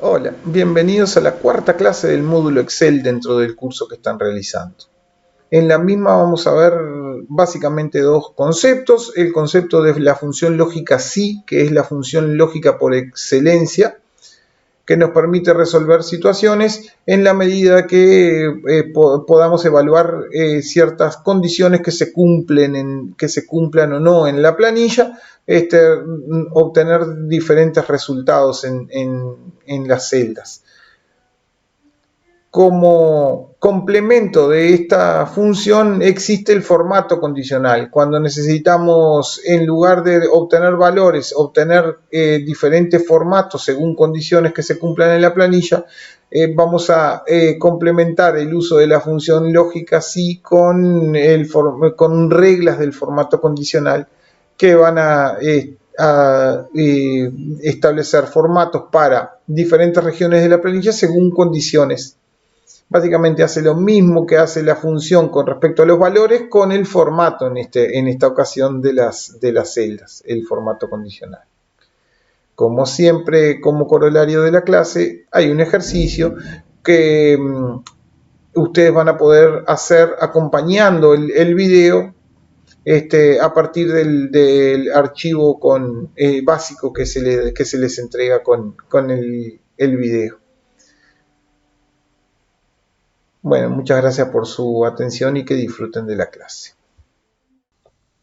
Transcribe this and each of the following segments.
Hola, bienvenidos a la cuarta clase del módulo Excel dentro del curso que están realizando. En la misma vamos a ver básicamente dos conceptos. El concepto de la función lógica SI, que es la función lógica por excelencia, que nos permite resolver situaciones en la medida que podamos evaluar ciertas condiciones que se cumplan o no en la planilla, obtener diferentes resultados en las celdas. Como complemento de esta función existe el formato condicional. Cuando necesitamos, en lugar de obtener valores, obtener diferentes formatos según condiciones que se cumplan en la planilla, vamos a complementar el uso de la función lógica SI con reglas del formato condicional que van a establecer formatos para diferentes regiones de la planilla según condiciones. Básicamente hace lo mismo que hace la función con respecto a los valores con el formato en esta ocasión de las celdas, el formato condicional. Como siempre, como corolario de la clase, hay un ejercicio que ustedes van a poder hacer acompañando el video a partir del archivo básico que se les entrega con el video. Bueno, muchas gracias por su atención y que disfruten de la clase.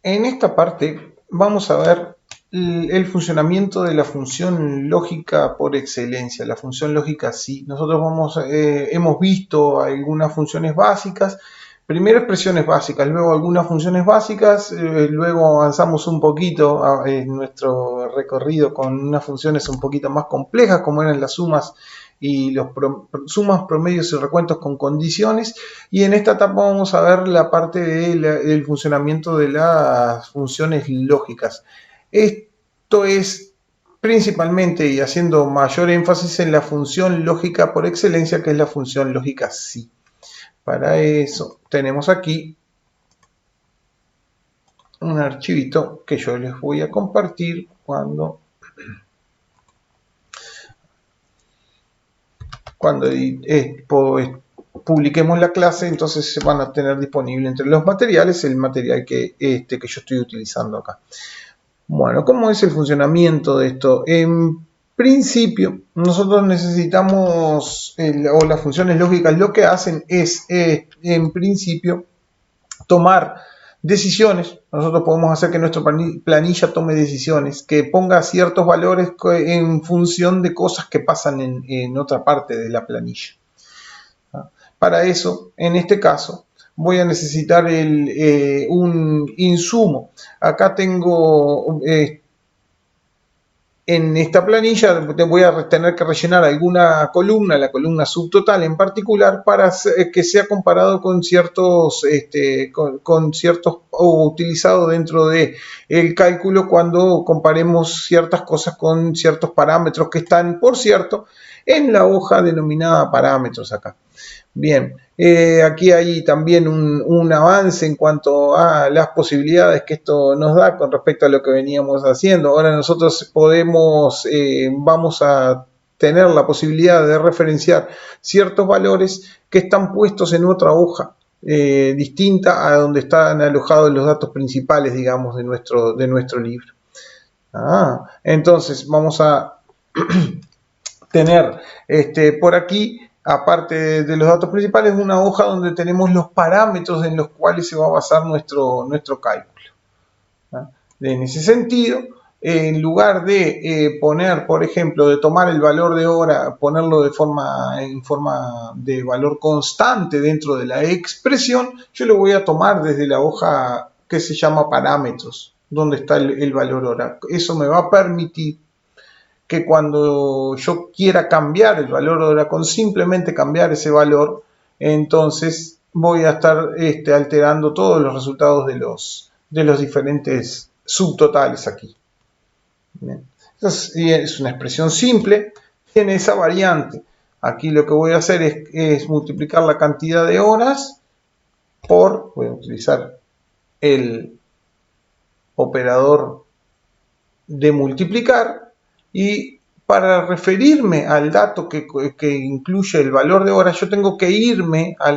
En esta parte vamos a ver el funcionamiento de la función lógica por excelencia, la función lógica SI. Nosotros hemos visto algunas funciones básicas, primero expresiones básicas, luego algunas funciones básicas, luego avanzamos un poquito en nuestro recorrido con unas funciones un poquito más complejas como eran las sumas y los sumas, promedios y recuentos con condiciones, y en esta etapa vamos a ver la parte del funcionamiento de las funciones lógicas. Esto es principalmente y haciendo mayor énfasis en la función lógica por excelencia, que es la función lógica SI. Para eso tenemos aquí un archivito que yo les voy a compartir cuando publiquemos la clase. Entonces se van a tener disponible entre los materiales el material que yo estoy utilizando acá. Bueno, ¿cómo es el funcionamiento de esto? En principio, nosotros necesitamos, o las funciones lógicas lo que hacen es, en principio, tomar decisiones. Nosotros podemos hacer que nuestra planilla tome decisiones, que ponga ciertos valores en función de cosas que pasan en otra parte de la planilla. Para eso, en este caso, voy a necesitar un insumo. Acá tengo, en esta planilla voy a tener que rellenar alguna columna, la columna subtotal en particular, para que sea comparado con ciertos, o utilizado dentro del cálculo cuando comparemos ciertas cosas con ciertos parámetros que están, por cierto, en la hoja denominada parámetros acá. Bien, aquí hay también un avance en cuanto a las posibilidades que esto nos da con respecto a lo que veníamos haciendo. Ahora nosotros vamos a tener la posibilidad de referenciar ciertos valores que están puestos en otra hoja distinta a donde están alojados los datos principales, digamos, de nuestro libro. Entonces vamos a tener por aquí, aparte de los datos principales, una hoja donde tenemos los parámetros en los cuales se va a basar nuestro cálculo. En ese sentido, en lugar de poner, por ejemplo, de tomar el valor de hora, ponerlo en forma de valor constante dentro de la expresión, yo lo voy a tomar desde la hoja que se llama parámetros, donde está el valor hora. Eso me va a permitir que cuando yo quiera cambiar el valor hora, con simplemente cambiar ese valor, entonces voy a estar alterando todos los resultados de los diferentes subtotales aquí. Bien. Entonces, es una expresión simple, tiene esa variante. Aquí lo que voy a hacer es multiplicar la cantidad de horas voy a utilizar el operador de multiplicar, y para referirme al dato que incluye el valor de hora, yo tengo que irme a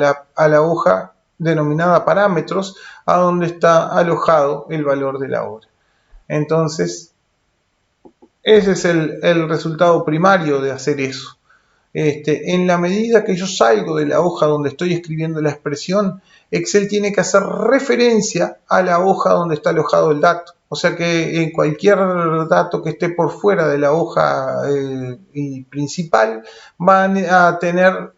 la hoja denominada parámetros, a donde está alojado el valor de la hora. Entonces, ese es el resultado primario de hacer eso. En la medida que yo salgo de la hoja donde estoy escribiendo la expresión, Excel tiene que hacer referencia a la hoja donde está alojado el dato. O sea que en cualquier dato que esté por fuera de la hoja principal, van a tener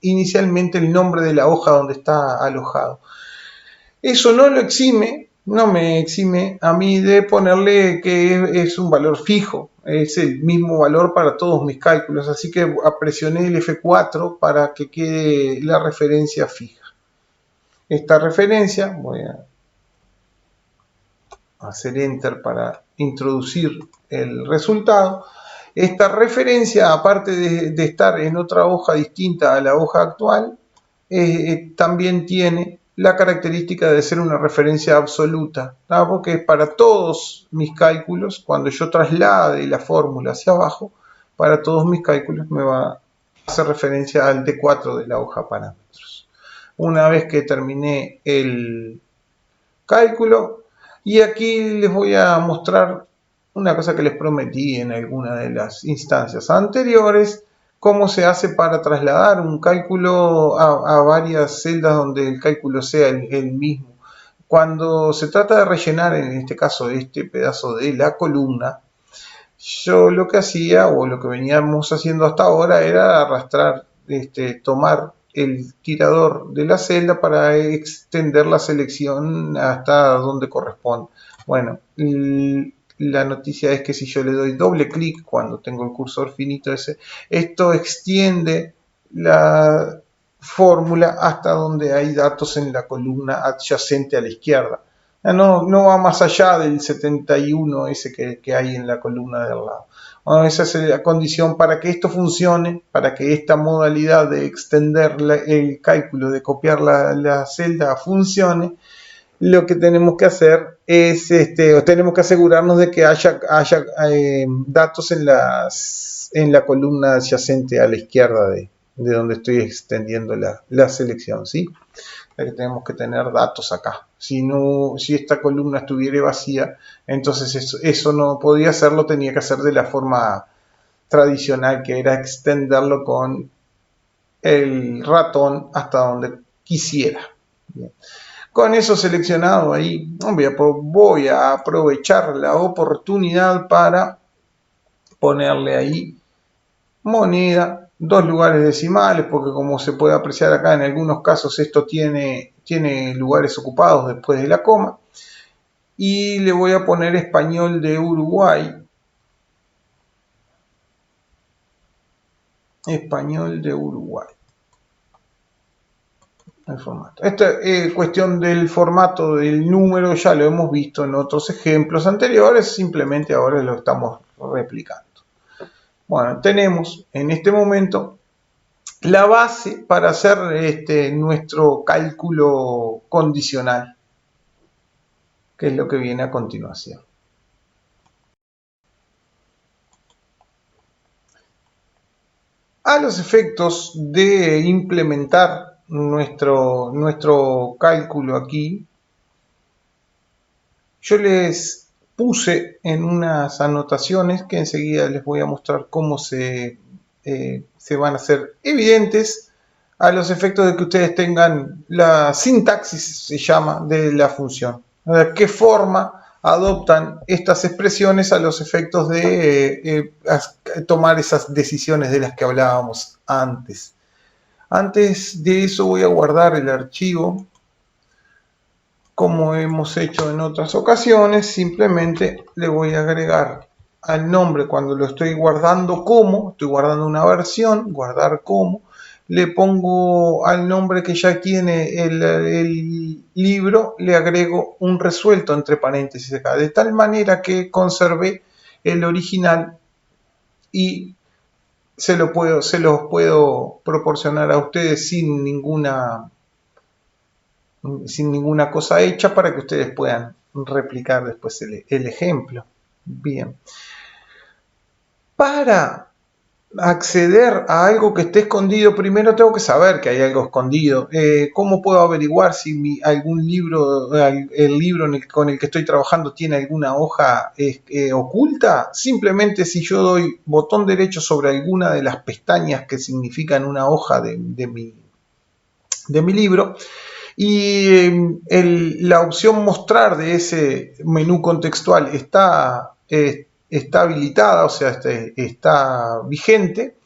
inicialmente el nombre de la hoja donde está alojado. Eso no me exime a mí de ponerle que es un valor fijo, es el mismo valor para todos mis cálculos, así que presioné el F4 para que quede la referencia fija. Esta referencia, voy a hacer Enter para introducir el resultado. Esta referencia, aparte de estar en otra hoja distinta a la hoja actual, también tiene la característica de ser una referencia absoluta, ¿no? Porque para todos mis cálculos, cuando yo traslade la fórmula hacia abajo, para todos mis cálculos me va a hacer referencia al D4 de la hoja parámetros. Una vez que terminé el cálculo, y aquí les voy a mostrar una cosa que les prometí en alguna de las instancias anteriores, cómo se hace para trasladar un cálculo a varias celdas donde el cálculo sea el mismo. Cuando se trata de rellenar, en este caso, este pedazo de la columna, yo lo que hacía, o lo que veníamos haciendo hasta ahora, era arrastrar, tomar el tirador de la celda para extender la selección hasta donde corresponde. Bueno, la noticia es que si yo le doy doble clic cuando tengo el cursor finito ese, esto extiende la fórmula hasta donde hay datos en la columna adyacente a la izquierda. No va más allá del 71 ese que hay en la columna del lado. Bueno, esa es la condición para que esto funcione, para que esta modalidad de extender el cálculo, de copiar la celda funcione. Lo que tenemos que hacer es, tenemos que asegurarnos de que haya datos en la columna adyacente a la izquierda de donde estoy extendiendo la selección, ¿sí? Que tenemos que tener datos acá. Si esta columna estuviera vacía, entonces eso no podía hacerlo, tenía que hacer de la forma tradicional, que era extenderlo con el ratón hasta donde quisiera. Bien. Con eso seleccionado ahí, voy a aprovechar la oportunidad para ponerle ahí moneda, 2 lugares decimales, porque como se puede apreciar acá, en algunos casos esto tiene lugares ocupados después de la coma. Y le voy a poner español de Uruguay. Español de Uruguay. El formato. Esta cuestión del formato del número ya lo hemos visto en otros ejemplos anteriores, simplemente ahora lo estamos replicando. Bueno, tenemos en este momento la base para hacer nuestro cálculo condicional, que es lo que viene a continuación. A los efectos de implementar nuestro cálculo aquí, yo les puse en unas anotaciones que enseguida les voy a mostrar cómo se van a hacer evidentes a los efectos de que ustedes tengan la sintaxis, se llama, de la función. ¿De qué forma adoptan estas expresiones a los efectos de tomar esas decisiones de las que hablábamos antes? Antes de eso voy a guardar el archivo como hemos hecho en otras ocasiones. Simplemente le voy a agregar al nombre cuando lo estoy guardando como, estoy guardando una versión, guardar como, le pongo al nombre que ya tiene el libro, le agrego un resuelto entre paréntesis acá, de tal manera que conservé el original y se los puedo proporcionar a ustedes sin ninguna cosa hecha, para que ustedes puedan replicar después el ejemplo. Bien. Para acceder a algo que esté escondido, primero tengo que saber que hay algo escondido. ¿Cómo puedo averiguar si algún libro, el libro con el que estoy trabajando tiene alguna hoja oculta? Simplemente si yo doy botón derecho sobre alguna de las pestañas que significan una hoja de mi libro, y la opción mostrar de ese menú contextual está habilitada, o sea, está vigente,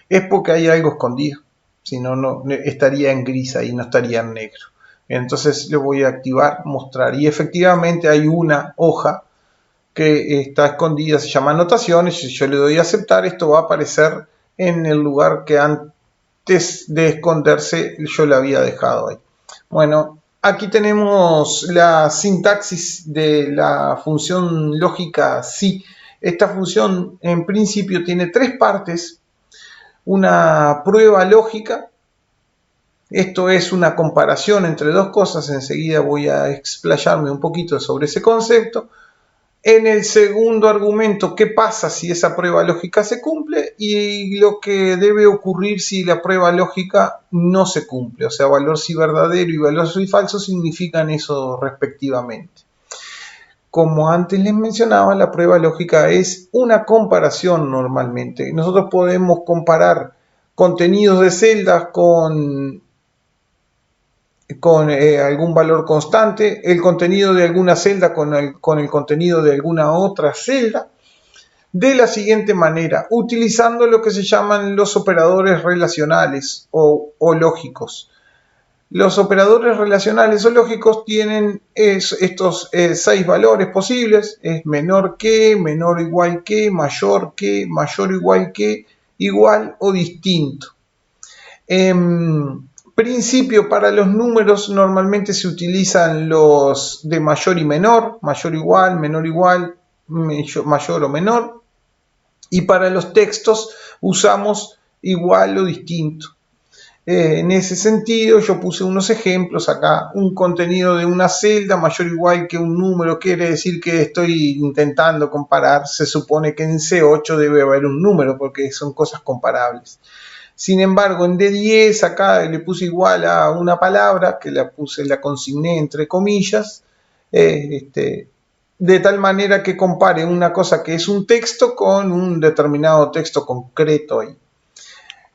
es porque hay algo escondido. Si no, no estaría en gris ahí, no estaría en negro. Entonces le voy a activar, mostrar, y efectivamente hay una hoja que está escondida, se llama anotaciones. Si yo le doy a aceptar, esto va a aparecer en el lugar que antes de esconderse yo le había dejado ahí. Bueno, aquí tenemos la sintaxis de la función lógica sí. Esta función en principio tiene tres partes. Una prueba lógica. Esto es una comparación entre dos cosas. Enseguida voy a explayarme un poquito sobre ese concepto. En el segundo argumento, ¿qué pasa si esa prueba lógica se cumple? Y lo que debe ocurrir si la prueba lógica no se cumple. O sea, valor si verdadero y valor si falso significan eso respectivamente. Como antes les mencionaba, la prueba lógica es una comparación normalmente. Nosotros podemos comparar contenidos de celdas con algún valor constante, el contenido de alguna celda con el contenido de alguna otra celda, de la siguiente manera, utilizando lo que se llaman los operadores relacionales o lógicos. Los operadores relacionales o lógicos tienen estos 6 valores posibles: es menor que, menor o igual que, mayor o igual que, igual o distinto. Principio, para los números normalmente se utilizan los de mayor y menor igual, menor igual, mayor o menor. Y para los textos usamos igual o distinto. En ese sentido yo puse unos ejemplos acá. Un contenido de una celda mayor o igual que un número quiere decir que estoy intentando comparar. Se supone que en C8 debe haber un número porque son cosas comparables. Sin embargo, en D10 acá le puse igual a una palabra, que la consigné entre comillas, de tal manera que compare una cosa que es un texto con un determinado texto concreto ahí.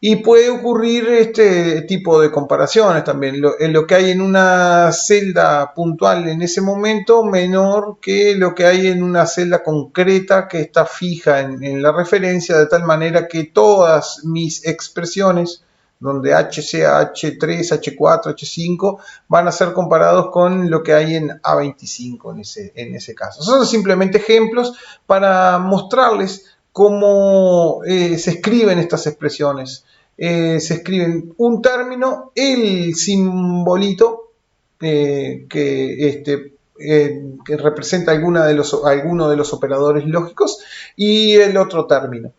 Y puede ocurrir este tipo de comparaciones también. Lo que hay en una celda puntual en ese momento menor que lo que hay en una celda concreta que está fija en la referencia, de tal manera que todas mis expresiones, donde H sea H3, H4, H5, van a ser comparados con lo que hay en A25 en ese caso. Son simplemente ejemplos para mostrarles cómo se escriben estas expresiones. Se escriben un término, el simbolito que representa alguno de los operadores lógicos, y el otro término.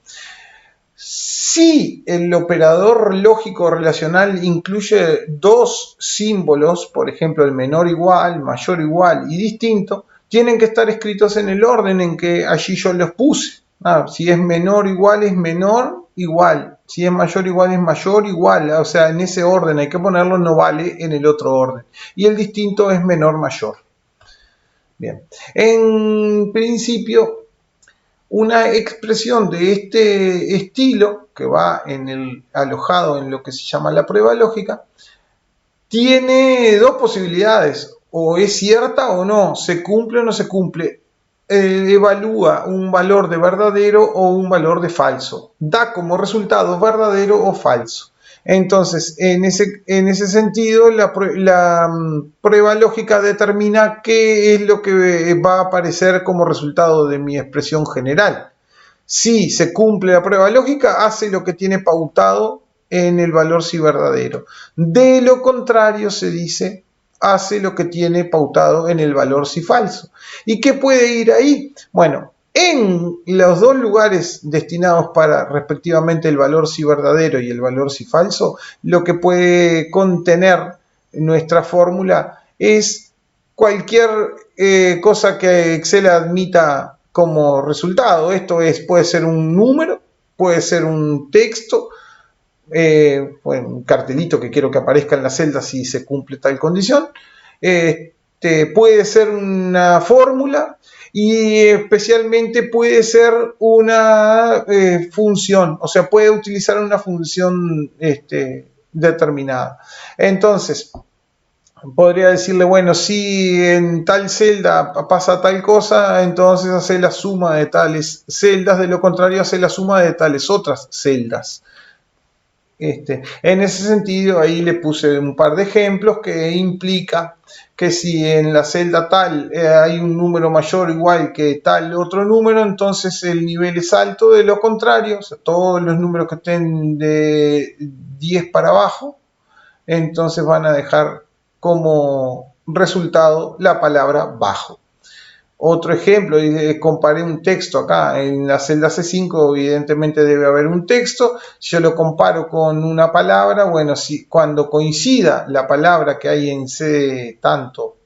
Si el operador lógico relacional incluye dos símbolos, por ejemplo el menor igual, mayor igual y distinto, tienen que estar escritos en el orden en que allí yo los puse. Si es menor igual, es menor igual. Si es mayor igual, es mayor igual. O sea, en ese orden hay que ponerlo, no vale en el otro orden. Y el distinto es menor mayor. Bien. En principio, una expresión de este estilo, que va alojado en lo que se llama la prueba lógica, tiene dos posibilidades: o es cierta o no, se cumple o no se cumple. Evalúa un valor de verdadero o un valor de falso, da como resultado verdadero o falso. Entonces, en ese sentido, la prueba lógica determina qué es lo que va a aparecer como resultado de mi expresión general. Si se cumple la prueba lógica, hace lo que tiene pautado en el valor si verdadero. De lo contrario, se dice, hace lo que tiene pautado en el valor si falso. ¿Y qué puede ir ahí? Bueno, en los dos lugares destinados para respectivamente el valor si verdadero y el valor si falso, lo que puede contener nuestra fórmula es cualquier cosa que Excel admita como resultado. Esto puede ser un número, puede ser un texto, un cartelito que quiero que aparezca en la celda si se cumple tal condición, puede ser una fórmula y especialmente puede ser una función, o sea, puede utilizar una función determinada. Entonces, podría decirle, bueno, si en tal celda pasa tal cosa, entonces hace la suma de tales celdas, de lo contrario hace la suma de tales otras celdas. En ese sentido, ahí le puse un par de ejemplos que implica que si en la celda tal hay un número mayor o igual que tal otro número, entonces el nivel es alto. De lo contrario, o sea, todos los números que estén de 10 para abajo, entonces van a dejar como resultado la palabra bajo. Otro ejemplo, comparé un texto acá en la celda C5, evidentemente debe haber un texto. Yo lo comparo con una palabra, bueno, si cuando coincida la palabra que hay en C tanto,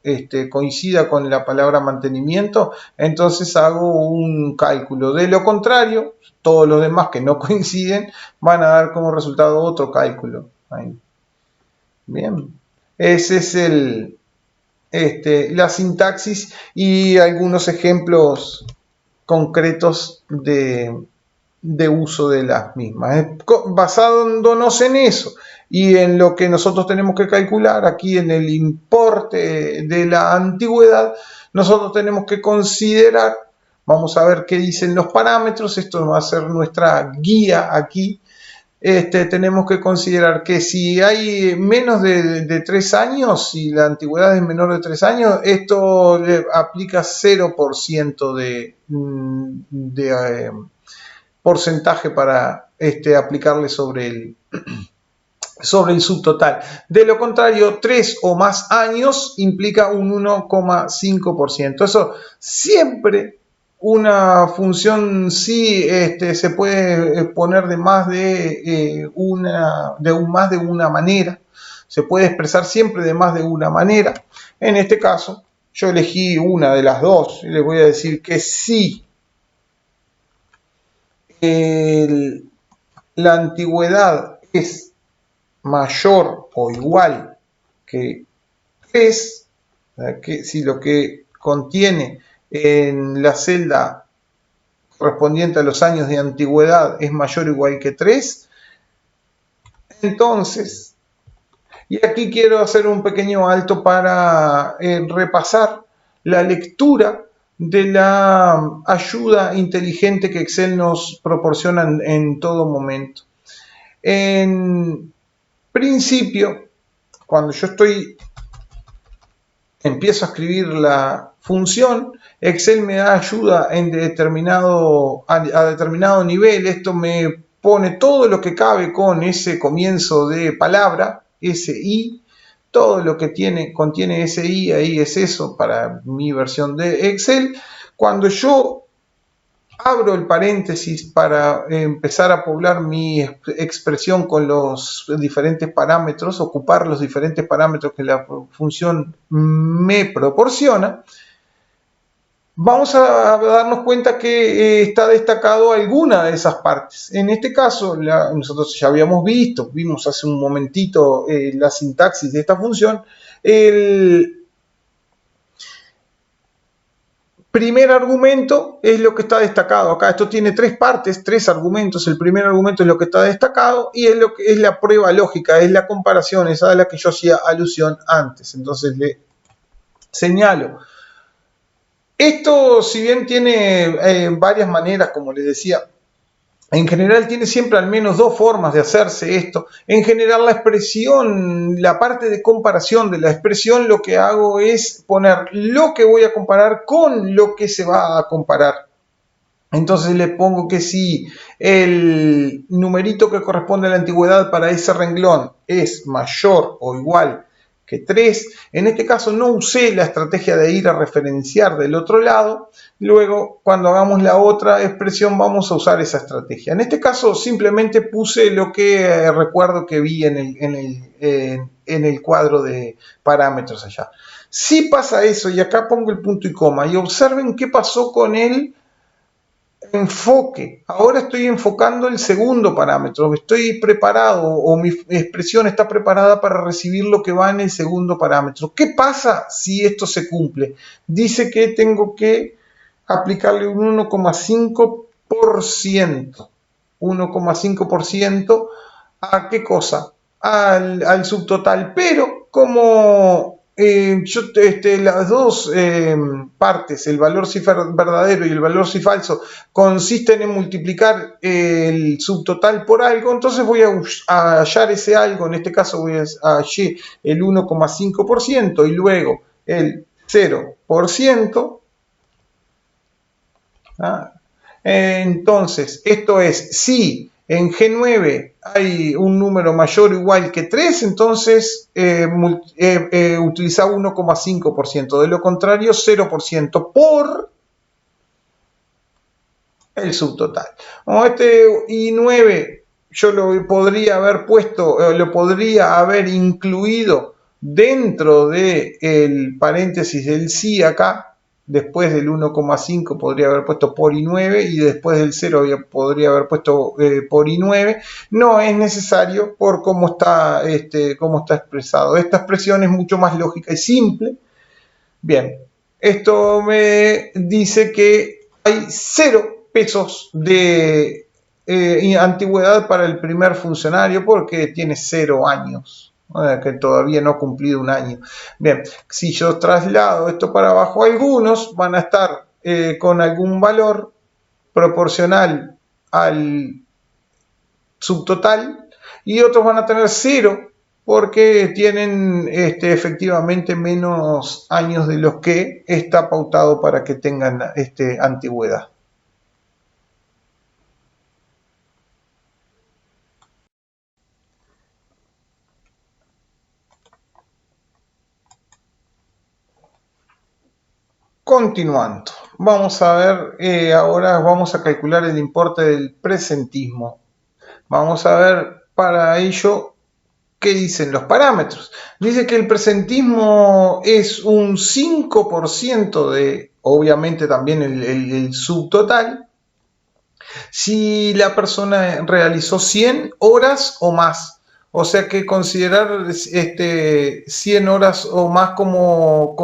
coincida con la palabra mantenimiento, entonces hago un cálculo. De lo contrario, todos los demás que no coinciden van a dar como resultado otro cálculo. Ahí. Bien, ese es la sintaxis y algunos ejemplos concretos de uso de las mismas. Basándonos en eso y en lo que nosotros tenemos que calcular aquí en el importe de la antigüedad, nosotros tenemos que considerar, vamos a ver qué dicen los parámetros, esto va a ser nuestra guía aquí. Tenemos que considerar que si hay menos de 3 años, si la antigüedad es menor de 3 años, esto le aplica 0% de porcentaje para aplicarle sobre el subtotal. De lo contrario, 3 o más años implica un 1,5%. Eso siempre. Una función sí se puede poner de más de una manera, se puede expresar siempre de más de una manera. En este caso, yo elegí una de las dos y les voy a decir que sí. La antigüedad es mayor o igual que 3, que si lo que contiene en la celda correspondiente a los años de antigüedad es mayor o igual que 3, entonces, y aquí quiero hacer un pequeño alto para repasar la lectura de la ayuda inteligente que Excel nos proporciona en todo momento. En principio, cuando yo empiezo a escribir la función, Excel me da ayuda a determinado nivel. Esto me pone todo lo que cabe con ese comienzo de palabra, ese i, todo lo que contiene ese i, ahí es eso para mi versión de Excel. Cuando yo abro el paréntesis para empezar a poblar mi expresión con los diferentes parámetros, ocupar los diferentes parámetros que la función me proporciona, vamos a darnos cuenta que está destacado alguna de esas partes. En este caso, nosotros ya vimos hace un momentito la sintaxis de esta función. El primer argumento es lo que está destacado acá. Esto tiene 3 partes, 3 argumentos. El primer argumento es lo que está destacado y es lo que es la prueba lógica, es la comparación, esa a la que yo hacía alusión antes. Entonces le señalo. Esto, si bien tiene varias maneras, como les decía, en general tiene siempre al menos 2 formas de hacerse esto. En general la expresión, la parte de comparación de la expresión, lo que hago es poner lo que voy a comparar con lo que se va a comparar. Entonces le pongo que si el numerito que corresponde a la antigüedad para ese renglón es mayor o igual que 3, en este caso no usé la estrategia de ir a referenciar del otro lado. Luego, cuando hagamos la otra expresión, vamos a usar esa estrategia. En este caso, simplemente puse lo que recuerdo que vi en el cuadro de parámetros allá. Si pasa eso, y acá pongo el punto y coma, y observen qué pasó con enfoque. Ahora estoy enfocando el segundo parámetro. Estoy preparado o mi expresión está preparada para recibir lo que va en el segundo parámetro. ¿Qué pasa si esto se cumple? Dice que tengo que aplicarle un 1,5%. 1,5% ¿a qué cosa? Al subtotal. Pero como las dos partes, el valor si verdadero y el valor si falso, consisten en multiplicar el subtotal por algo, entonces voy a hallar ese algo, en este caso voy a hallar el 1,5% y luego el 0%. Entonces, esto es, si en G9 hay un número mayor o igual que 3, entonces utiliza 1,5%. De lo contrario, 0% por el subtotal. Este I9 yo lo podría haber puesto, lo podría haber incluido dentro del paréntesis del sí acá. Después del 1,5 podría haber puesto por I9 y después del 0 podría haber puesto por I9. No es necesario por cómo está expresado. Esta expresión es mucho más lógica y simple. Bien, esto me dice que hay 0 pesos de antigüedad para el primer funcionario porque tiene 0 años. Que todavía no ha cumplido un año. Bien, si yo traslado esto para abajo, algunos van a estar con algún valor proporcional al subtotal y otros van a tener 0 porque tienen efectivamente menos años de los que está pautado para que tengan antigüedad. Continuando, vamos a ver, ahora vamos a calcular el importe del presentismo. Vamos a ver para ello qué dicen los parámetros. Dice que el presentismo es un 5% de, obviamente también el subtotal, si la persona realizó 100 horas o más. O sea que considerar 100 horas o más como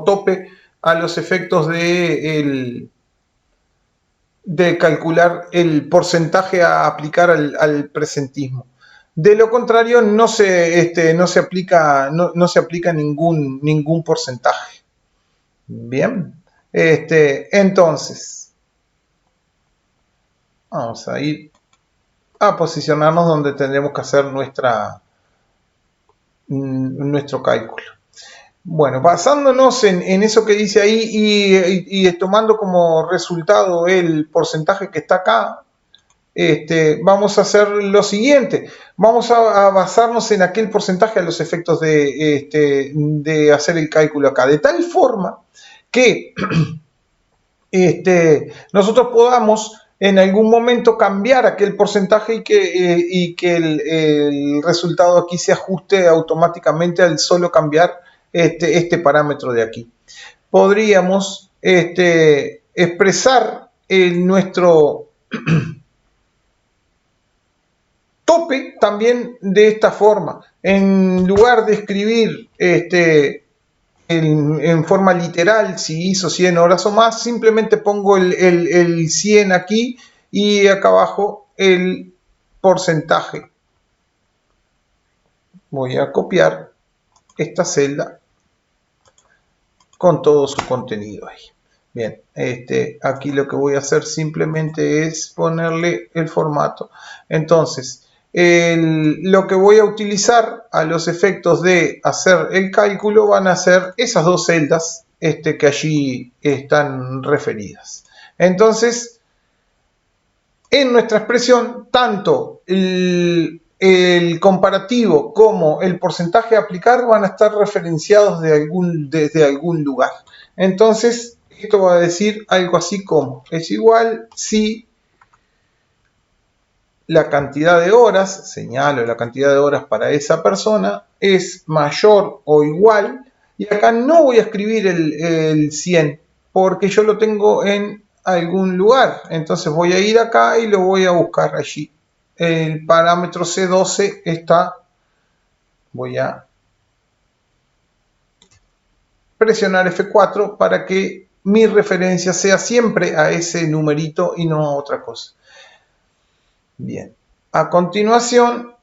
tope a los efectos de calcular el porcentaje a aplicar al presentismo. De lo contrario, no se aplica ningún porcentaje. Bien. Entonces, vamos a ir a posicionarnos donde tendremos que hacer nuestro cálculo. Bueno, basándonos en eso que dice ahí y tomando como resultado el porcentaje que está acá, vamos a hacer lo siguiente. Vamos a basarnos en aquel porcentaje a los efectos de hacer el cálculo acá, de tal forma que nosotros podamos en algún momento cambiar aquel porcentaje y que el resultado aquí se ajuste automáticamente al solo cambiar este parámetro de aquí. Podríamos expresar nuestro tope también de esta forma. En lugar de escribir en forma literal si hizo 100 horas o más, simplemente pongo el 100 aquí y acá abajo el porcentaje. Voy a copiar esta celda con todo su contenido ahí. Bien, aquí lo que voy a hacer simplemente es ponerle el formato. Entonces, lo que voy a utilizar a los efectos de hacer el cálculo van a ser esas dos celdas que allí están referidas. Entonces, en nuestra expresión, tanto el comparativo como el porcentaje a aplicar van a estar referenciados desde algún lugar. Entonces, esto va a decir algo así como, es igual si la cantidad de horas, señalo la cantidad de horas para esa persona, es mayor o igual, y acá no voy a escribir el 100, porque yo lo tengo en algún lugar. Entonces voy a ir acá y lo voy a buscar allí. El parámetro C12 está, voy a presionar F4 para que mi referencia sea siempre a ese numerito y no a otra cosa. Bien, a continuación,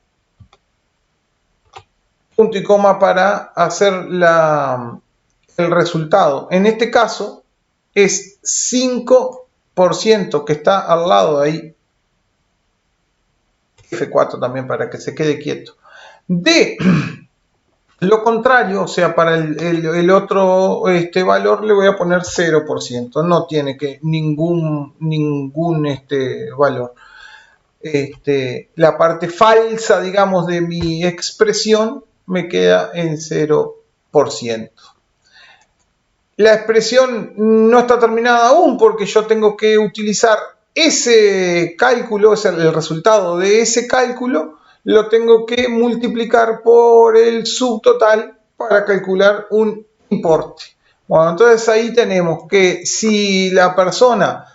punto y coma para hacer el resultado. En este caso es 5% que está al lado de ahí. F4 también para que se quede quieto. De lo contrario, o sea, para el otro valor le voy a poner 0%. No tiene que ningún valor. La parte falsa, digamos, de mi expresión me queda en 0%. La expresión no está terminada aún porque yo tengo que utilizar ese cálculo, o sea, el resultado de ese cálculo, lo tengo que multiplicar por el subtotal para calcular un importe. Bueno, entonces ahí tenemos que si la persona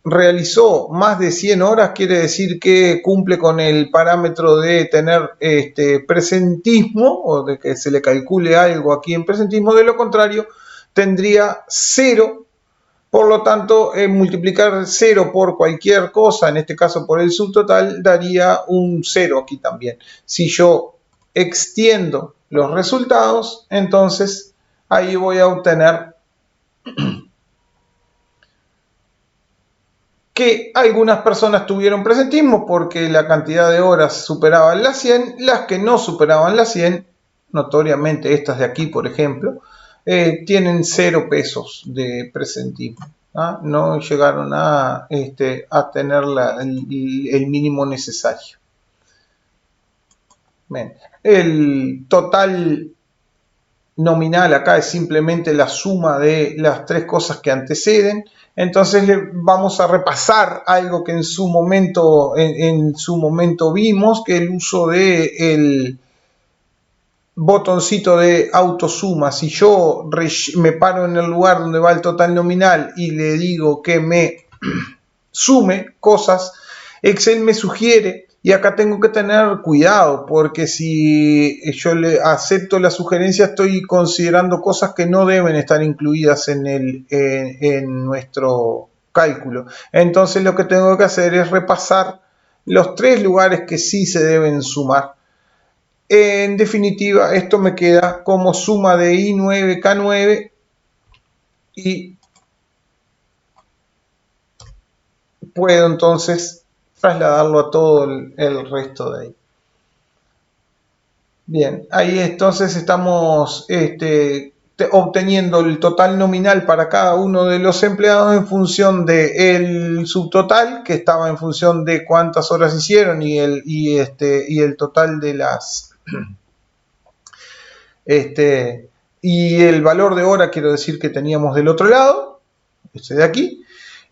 realizó más de 100 horas, quiere decir que cumple con el parámetro de tener presentismo, o de que se le calcule algo aquí en presentismo. De lo contrario, tendría 0. Por lo tanto, multiplicar 0 por cualquier cosa, en este caso por el subtotal, daría un 0 aquí también. Si yo extiendo los resultados, entonces ahí voy a obtener que algunas personas tuvieron presentismo porque la cantidad de horas superaban las 100, las que no superaban las 100, notoriamente estas de aquí, por ejemplo, tienen 0 pesos de presentismo. No llegaron a tener el mínimo necesario. Bien. El total nominal acá es simplemente la suma de las 3 cosas que anteceden. Entonces vamos a repasar algo que en su momento vimos, que el uso del botoncito de autosuma. Si yo me paro en el lugar donde va el total nominal y le digo que me sume cosas, Excel me sugiere, y acá tengo que tener cuidado, porque si yo le acepto la sugerencia, estoy considerando cosas que no deben estar incluidas en nuestro cálculo. Entonces lo que tengo que hacer es repasar los 3 lugares que sí se deben sumar. En definitiva, esto me queda como suma de I9, K9 y puedo entonces trasladarlo a todo el resto de ahí. Bien, ahí entonces estamos obteniendo el total nominal para cada uno de los empleados en función del subtotal, que estaba en función de cuántas horas hicieron, y el total de las y el valor de hora, quiero decir, que teníamos del otro lado, este de aquí,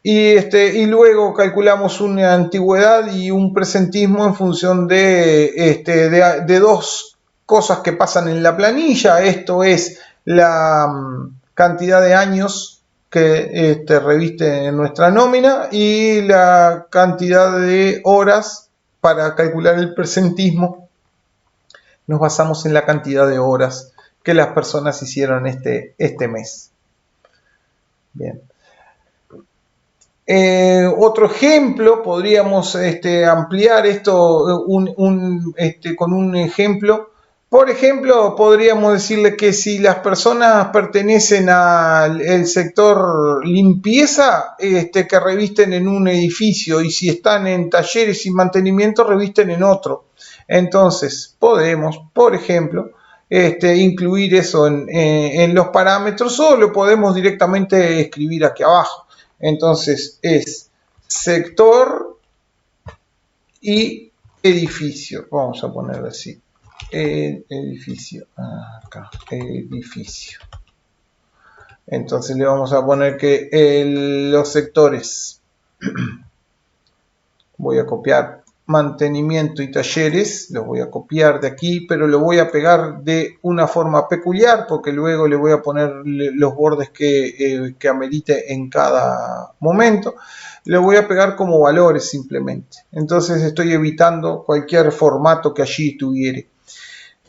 y luego calculamos una antigüedad y un presentismo en función de 2 cosas que pasan en la planilla. Esto es la cantidad de años que reviste en nuestra nómina y la cantidad de horas. Para calcular el presentismo nos basamos en la cantidad de horas que las personas hicieron este mes. Bien. Otro ejemplo, podríamos ampliar esto con un ejemplo. Por ejemplo, podríamos decirle que si las personas pertenecen al sector limpieza, que revisten en un edificio, y si están en talleres y mantenimiento, revisten en otro. Entonces, podemos, por ejemplo, incluir eso en los parámetros, o lo podemos directamente escribir aquí abajo. Entonces es sector y edificio. Vamos a ponerlo así. Edificio. Acá. Edificio. Entonces le vamos a poner que los sectores. Voy a copiar mantenimiento y talleres, lo voy a copiar de aquí, pero lo voy a pegar de una forma peculiar porque luego le voy a poner los bordes que amerite en cada momento. Lo voy a pegar como valores simplemente. Entonces estoy evitando cualquier formato que allí tuviera.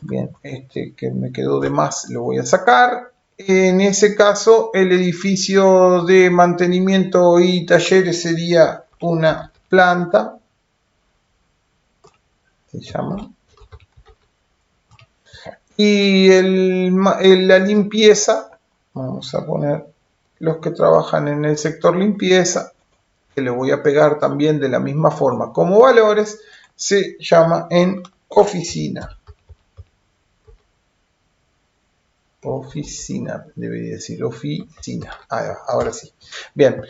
Bien, este que me quedó de más lo voy a sacar. En ese caso, el edificio de mantenimiento y talleres sería una planta. Se llama. Y la limpieza, vamos a poner los que trabajan en el sector limpieza, que le voy a pegar también de la misma forma como valores, se llama en oficina. Oficina, debería decir oficina. Ahora sí. Bien,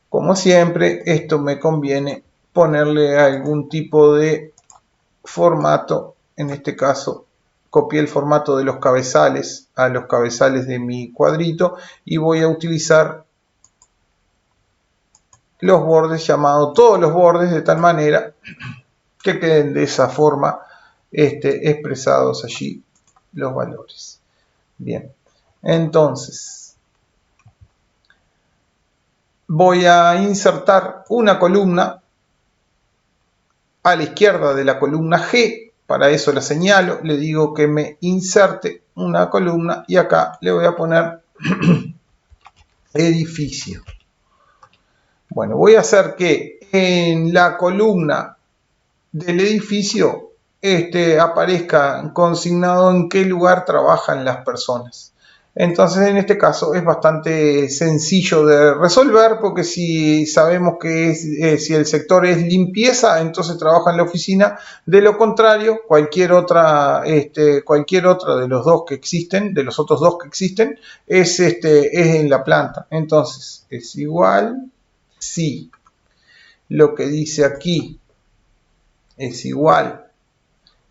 como siempre, esto me conviene ponerle algún tipo de formato. En este caso, copié el formato de los cabezales a los cabezales de mi cuadrito y voy a utilizar los bordes llamados todos los bordes de tal manera que queden de esa forma expresados allí los valores. Bien, entonces voy a insertar una columna a la izquierda de la columna G. Para eso la señalo, le digo que me inserte una columna y acá le voy a poner edificio. Bueno, voy a hacer que en la columna del edificio aparezca consignado en qué lugar trabajan las personas. Entonces, en este caso es bastante sencillo de resolver porque si sabemos que si el sector es limpieza, entonces trabaja en la oficina. De lo contrario, cualquier otra de los dos que existen, de los otros dos que existen, es en la planta. Entonces, es igual si lo que dice aquí es igual,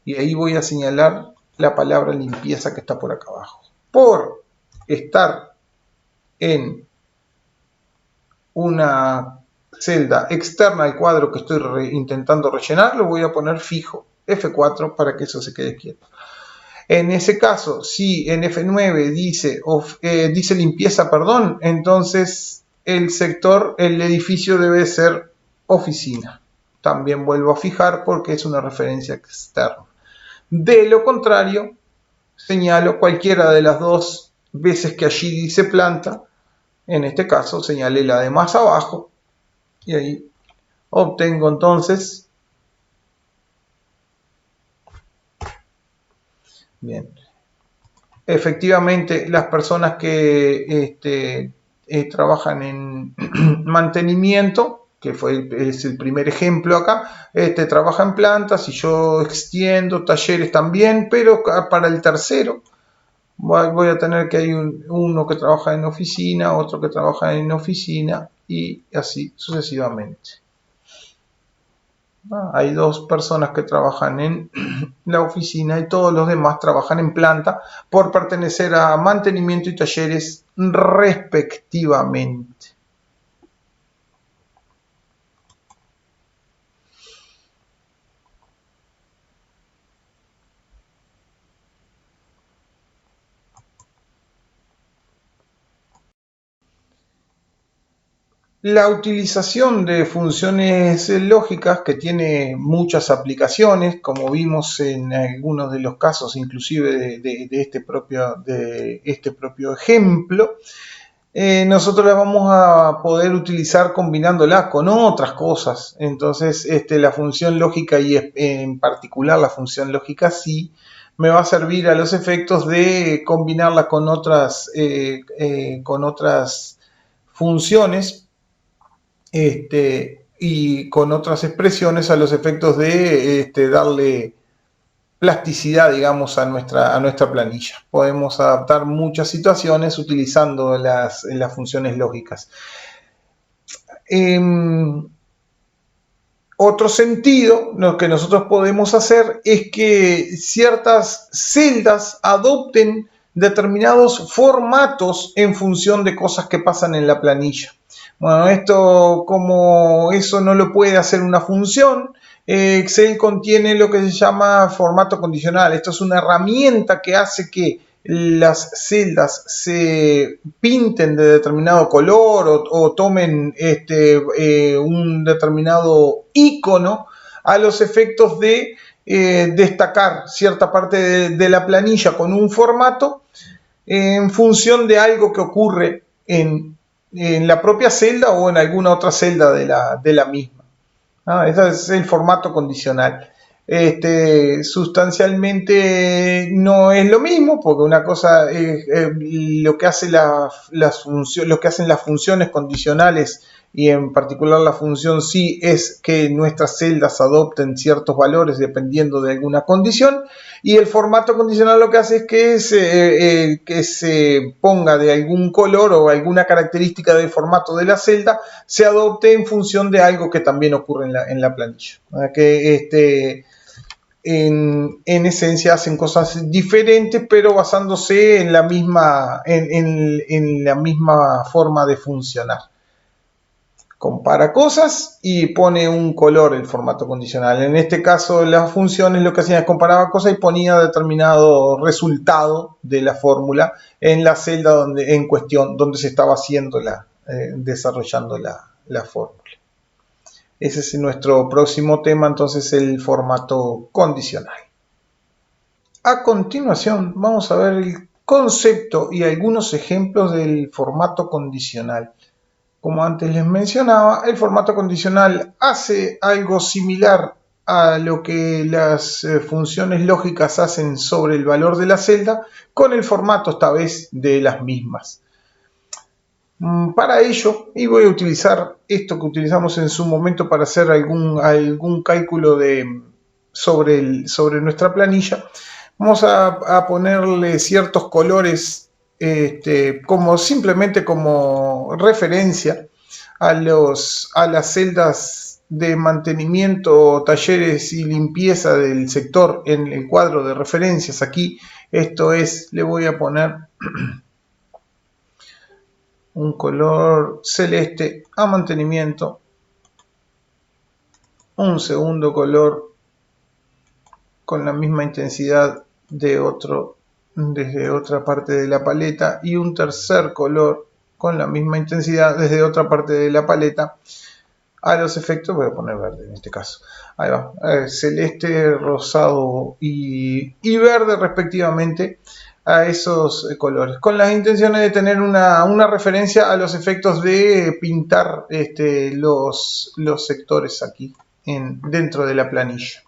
y ahí voy a señalar la palabra limpieza que está por acá abajo. Por estar en una celda externa al cuadro que estoy intentando rellenar, lo voy a poner fijo, F4, para que eso se quede quieto. En ese caso, si en F9 dice limpieza, perdón, entonces el edificio debe ser oficina. También vuelvo a fijar porque es una referencia externa. De lo contrario, señalo cualquiera de las dos veces que allí dice planta. En este caso señalé la de más abajo y ahí obtengo entonces, bien, efectivamente las personas que trabajan en mantenimiento, que es el primer ejemplo acá, trabaja en plantas y yo extiendo talleres también, pero para el tercero voy a tener que hay uno que trabaja en oficina, otro que trabaja en oficina y así sucesivamente. Hay dos personas que trabajan en la oficina y todos los demás trabajan en planta por pertenecer a mantenimiento y talleres respectivamente. La utilización de funciones lógicas, que tiene muchas aplicaciones, como vimos en algunos de los casos, inclusive de este propio ejemplo, nosotros las vamos a poder utilizar combinándolas con otras cosas. Entonces, la función lógica y en particular la función lógica sí me va a servir a los efectos de combinarla con otras funciones y con otras expresiones a los efectos de darle plasticidad, digamos, a nuestra planilla. Podemos adaptar muchas situaciones utilizando las funciones lógicas. Otro sentido, lo que nosotros podemos hacer es que ciertas celdas adopten determinados formatos en función de cosas que pasan en la planilla. Bueno, esto, como eso no lo puede hacer una función, Excel contiene lo que se llama formato condicional. Esto es una herramienta que hace que las celdas se pinten de determinado color o tomen un determinado icono a los efectos de destacar cierta parte de la planilla con un formato en función de algo que ocurre en la propia celda o en alguna otra celda de la misma. Ese es el formato condicional. Sustancialmente no es lo mismo, porque una cosa es lo que hacen las funciones condicionales, y en particular la función sí, es que nuestras celdas adopten ciertos valores dependiendo de alguna condición, y el formato condicional lo que hace es que se ponga de algún color o alguna característica del formato de la celda se adopte en función de algo que también ocurre en la planilla. Que en esencia hacen cosas diferentes, pero basándose en la misma forma de funcionar. Compara cosas y pone un color el formato condicional. En este caso, las funciones lo que hacían es comparaba cosas y ponía determinado resultado de la fórmula en la celda en cuestión donde se estaba desarrollando la fórmula. Ese es nuestro próximo tema, entonces, el formato condicional. A continuación, vamos a ver el concepto y algunos ejemplos del formato condicional. Como antes les mencionaba, el formato condicional hace algo similar a lo que las funciones lógicas hacen sobre el valor de la celda, con el formato esta vez de las mismas. Para ello, y voy a utilizar esto que utilizamos en su momento para hacer algún cálculo sobre nuestra planilla, vamos a ponerle ciertos colores simplemente como referencia a las celdas de mantenimiento, talleres y limpieza del sector en el cuadro de referencias. Aquí le voy a poner un color celeste a mantenimiento, un segundo color con la misma intensidad desde otra parte de la paleta, y un tercer color con la misma intensidad desde otra parte de la paleta. A los efectos voy a poner verde en este caso. Ahí va, celeste, rosado y verde respectivamente, a esos colores, con las intenciones de tener una referencia a los efectos de pintar los sectores aquí dentro de la planilla.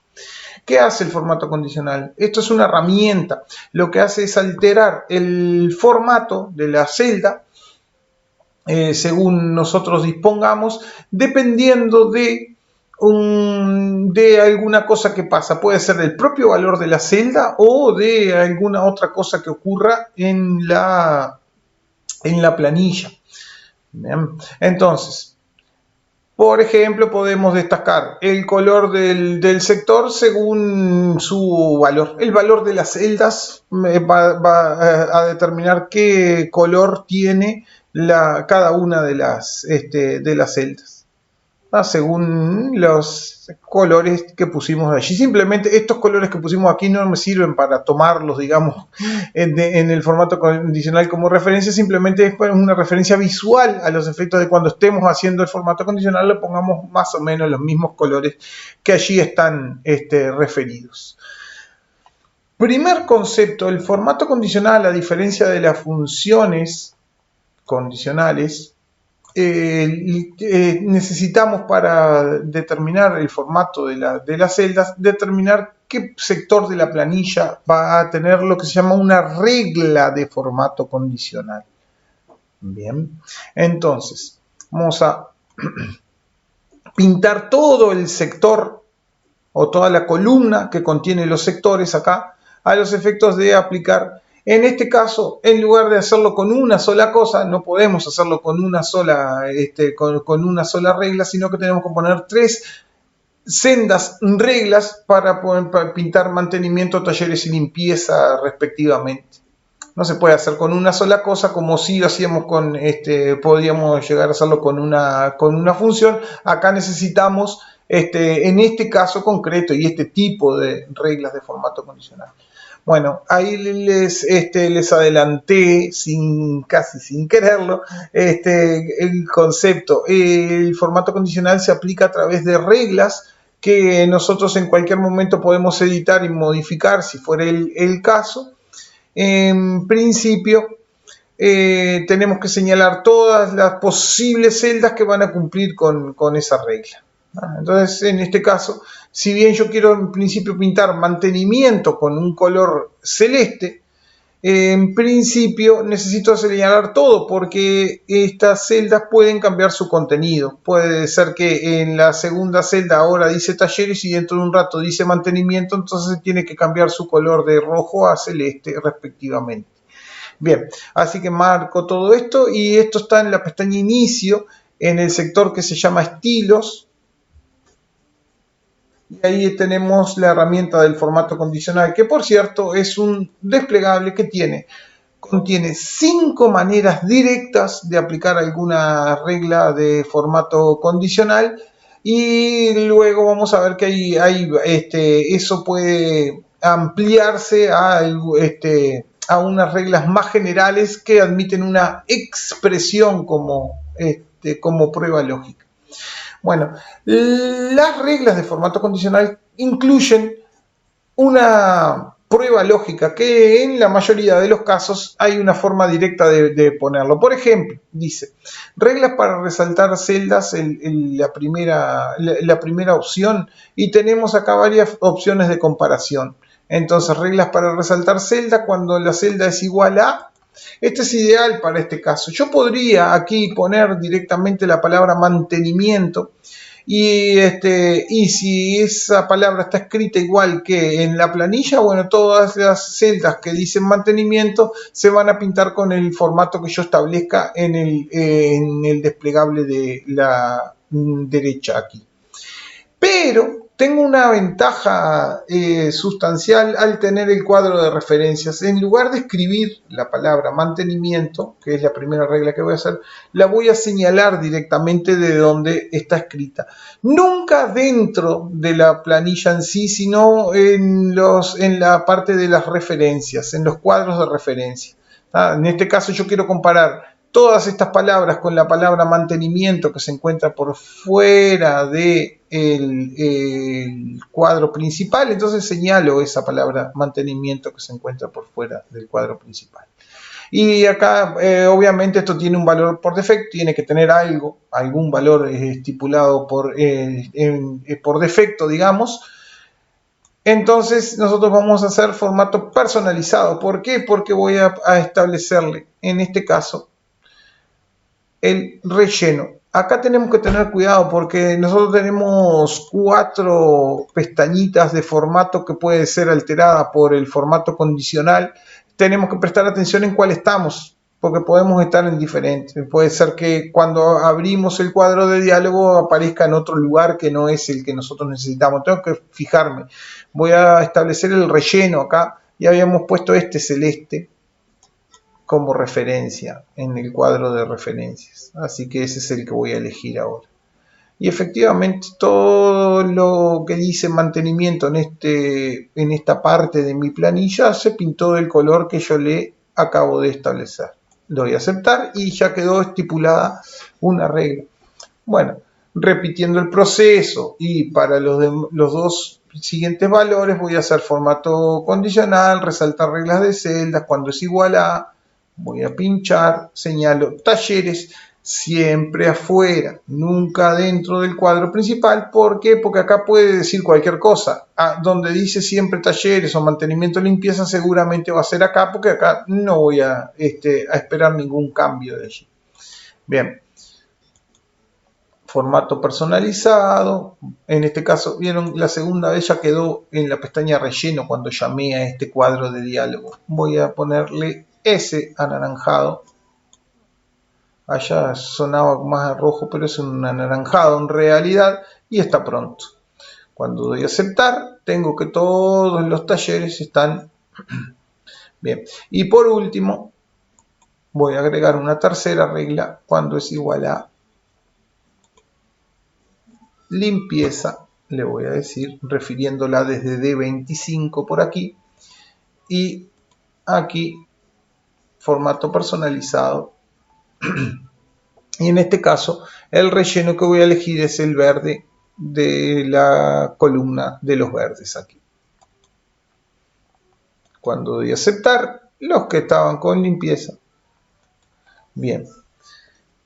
¿Qué hace el formato condicional? Esto es una herramienta. Lo que hace es alterar el formato de la celda según nosotros dispongamos, dependiendo de alguna cosa que pasa. Puede ser del propio valor de la celda o de alguna otra cosa que ocurra en la planilla. Bien. Entonces, por ejemplo, podemos destacar el color del sector según su valor. El valor de las celdas va a determinar qué color tiene cada una de las celdas, según los colores que pusimos allí. Simplemente estos colores que pusimos aquí no me sirven para tomarlos, digamos, en el formato condicional como referencia. Simplemente es una referencia visual a los efectos de cuando estemos haciendo el formato condicional, le pongamos más o menos los mismos colores que allí están referidos. Primer concepto: el formato condicional, a diferencia de las funciones condicionales, necesitamos, para determinar el formato de las celdas, determinar qué sector de la planilla va a tener lo que se llama una regla de formato condicional. Bien, entonces vamos a pintar todo el sector o toda la columna que contiene los sectores acá, a los efectos de aplicar. En este caso, en lugar de hacerlo con una sola cosa, no podemos hacerlo con una sola regla, sino que tenemos que poner 3 sendas reglas para pintar mantenimiento, talleres y limpieza respectivamente. No se puede hacer con una sola cosa, como si lo hacíamos podríamos llegar a hacerlo con una función. Acá necesitamos en este caso concreto y este tipo de reglas de formato condicional. Bueno, ahí les adelanté casi sin quererlo el concepto. El formato condicional se aplica a través de reglas que nosotros en cualquier momento podemos editar y modificar si fuera el caso. En principio, tenemos que señalar todas las posibles celdas que van a cumplir con esa regla. Entonces, en este caso, si bien yo quiero en principio pintar mantenimiento con un color celeste, en principio necesito señalar todo porque estas celdas pueden cambiar su contenido. Puede ser que en la segunda celda ahora dice talleres y dentro de un rato dice mantenimiento, entonces tiene que cambiar su color de rojo a celeste respectivamente. Bien, así que marco todo esto y esto está en la pestaña inicio, en el sector que se llama estilos. Y ahí tenemos la herramienta del formato condicional, que por cierto es un desplegable que contiene 5 maneras directas de aplicar alguna regla de formato condicional. Y luego vamos a ver que eso puede ampliarse a unas reglas más generales que admiten una expresión como prueba lógica. Bueno, las reglas de formato condicional incluyen una prueba lógica que en la mayoría de los casos hay una forma directa de ponerlo. Por ejemplo, dice, reglas para resaltar celdas la primera opción y tenemos acá varias opciones de comparación. Entonces, reglas para resaltar celda cuando la celda es igual a... Este es ideal para este caso. Yo podría aquí poner directamente la palabra mantenimiento y si esa palabra está escrita igual que en la planilla, bueno, todas las celdas que dicen mantenimiento se van a pintar con el formato que yo establezca en el desplegable de la derecha aquí. Pero tengo una ventaja sustancial al tener el cuadro de referencias. En lugar de escribir la palabra mantenimiento, que es la primera regla que voy a hacer, la voy a señalar directamente de donde está escrita. Nunca dentro de la planilla en sí, sino en la parte de las referencias, en los cuadros de referencia. En este caso yo quiero comparar todas estas palabras con la palabra mantenimiento que se encuentra por fuera del cuadro principal, entonces señalo esa palabra mantenimiento que se encuentra por fuera del cuadro principal. Y acá obviamente esto tiene un valor por defecto, tiene que tener algún valor estipulado por defecto, digamos. Entonces nosotros vamos a hacer formato personalizado. ¿Por qué? Porque voy a establecerle, en este caso, el relleno. Acá tenemos que tener cuidado porque nosotros tenemos 4 pestañitas de formato que puede ser alterada por el formato condicional. Tenemos que prestar atención en cuál estamos, porque podemos estar en diferentes. Puede ser que cuando abrimos el cuadro de diálogo aparezca en otro lugar que no es el que nosotros necesitamos. Tengo que fijarme. Voy a establecer el relleno acá. Ya habíamos puesto este celeste como referencia en el cuadro de referencias, así que ese es el que voy a elegir ahora. Y efectivamente todo lo que dice mantenimiento en esta parte de mi planilla se pintó del color que yo le acabo de establecer. Lo voy a aceptar y ya quedó estipulada una regla. Bueno, repitiendo el proceso y para los 2 siguientes valores voy a hacer formato condicional, resaltar reglas de celdas cuando es igual a... Voy a pinchar, señalo talleres, siempre afuera, nunca dentro del cuadro principal. ¿Por qué? Porque acá puede decir cualquier cosa. Donde dice siempre talleres o mantenimiento limpieza, seguramente va a ser acá, porque acá no voy a esperar ningún cambio de allí. Bien. Formato personalizado. En este caso, vieron, la segunda vez ya quedó en la pestaña relleno cuando llamé a este cuadro de diálogo. Voy a ponerle ese anaranjado. Allá sonaba más rojo, pero es un anaranjado en realidad y está pronto. Cuando doy a aceptar, tengo que todos los talleres están bien. Y por último, voy a agregar una tercera regla cuando es igual a limpieza le voy a decir, refiriéndola desde D25 por aquí, y aquí formato personalizado. Y en este caso el relleno que voy a elegir es el verde de la columna de los verdes aquí. Cuando doy a aceptar, los que estaban con limpieza. Bien.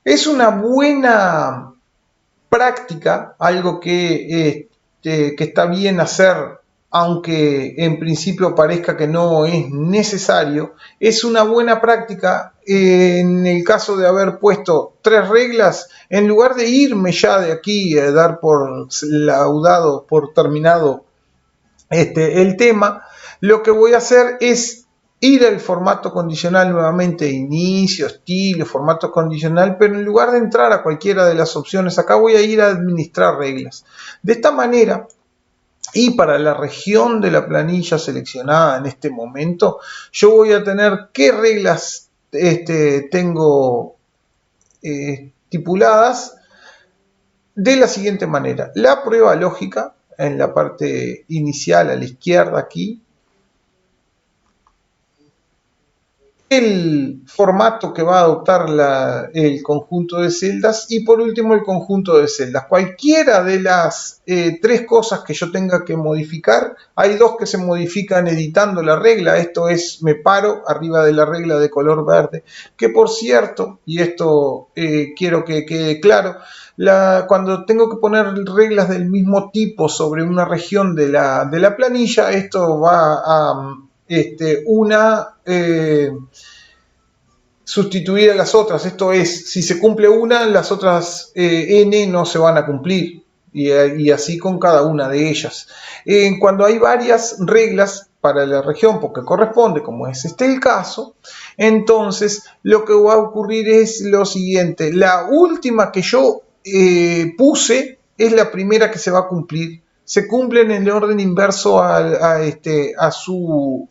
Es una buena práctica, algo que está bien hacer, aunque en principio parezca que no es necesario. Es una buena práctica en el caso de haber puesto 3 reglas, en lugar de irme ya de aquí a dar por laudado, por terminado el tema, lo que voy a hacer es ir al formato condicional nuevamente, inicio, estilo, formato condicional, pero en lugar de entrar a cualquiera de las opciones, acá voy a ir a administrar reglas. De esta manera, y para la región de la planilla seleccionada en este momento, yo voy a tener qué reglas tengo estipuladas de la siguiente manera. La prueba lógica, en la parte inicial a la izquierda aquí, el formato que va a adoptar el conjunto de celdas y por último el conjunto de celdas. Cualquiera de las 3 cosas que yo tenga que modificar, hay 2 que se modifican editando la regla. Esto es, me paro arriba de la regla de color verde, que por cierto, y esto quiero que quede claro, cuando tengo que poner reglas del mismo tipo sobre una región de la planilla, esto va a sustituir a las otras. Esto es, si se cumple una, las otras n no se van a cumplir, y así con cada una de ellas. Cuando hay varias reglas para la región, porque corresponde, como es el caso, entonces lo que va a ocurrir es lo siguiente: la última que yo puse es la primera que se va a cumplir. Se cumplen en el orden inverso a su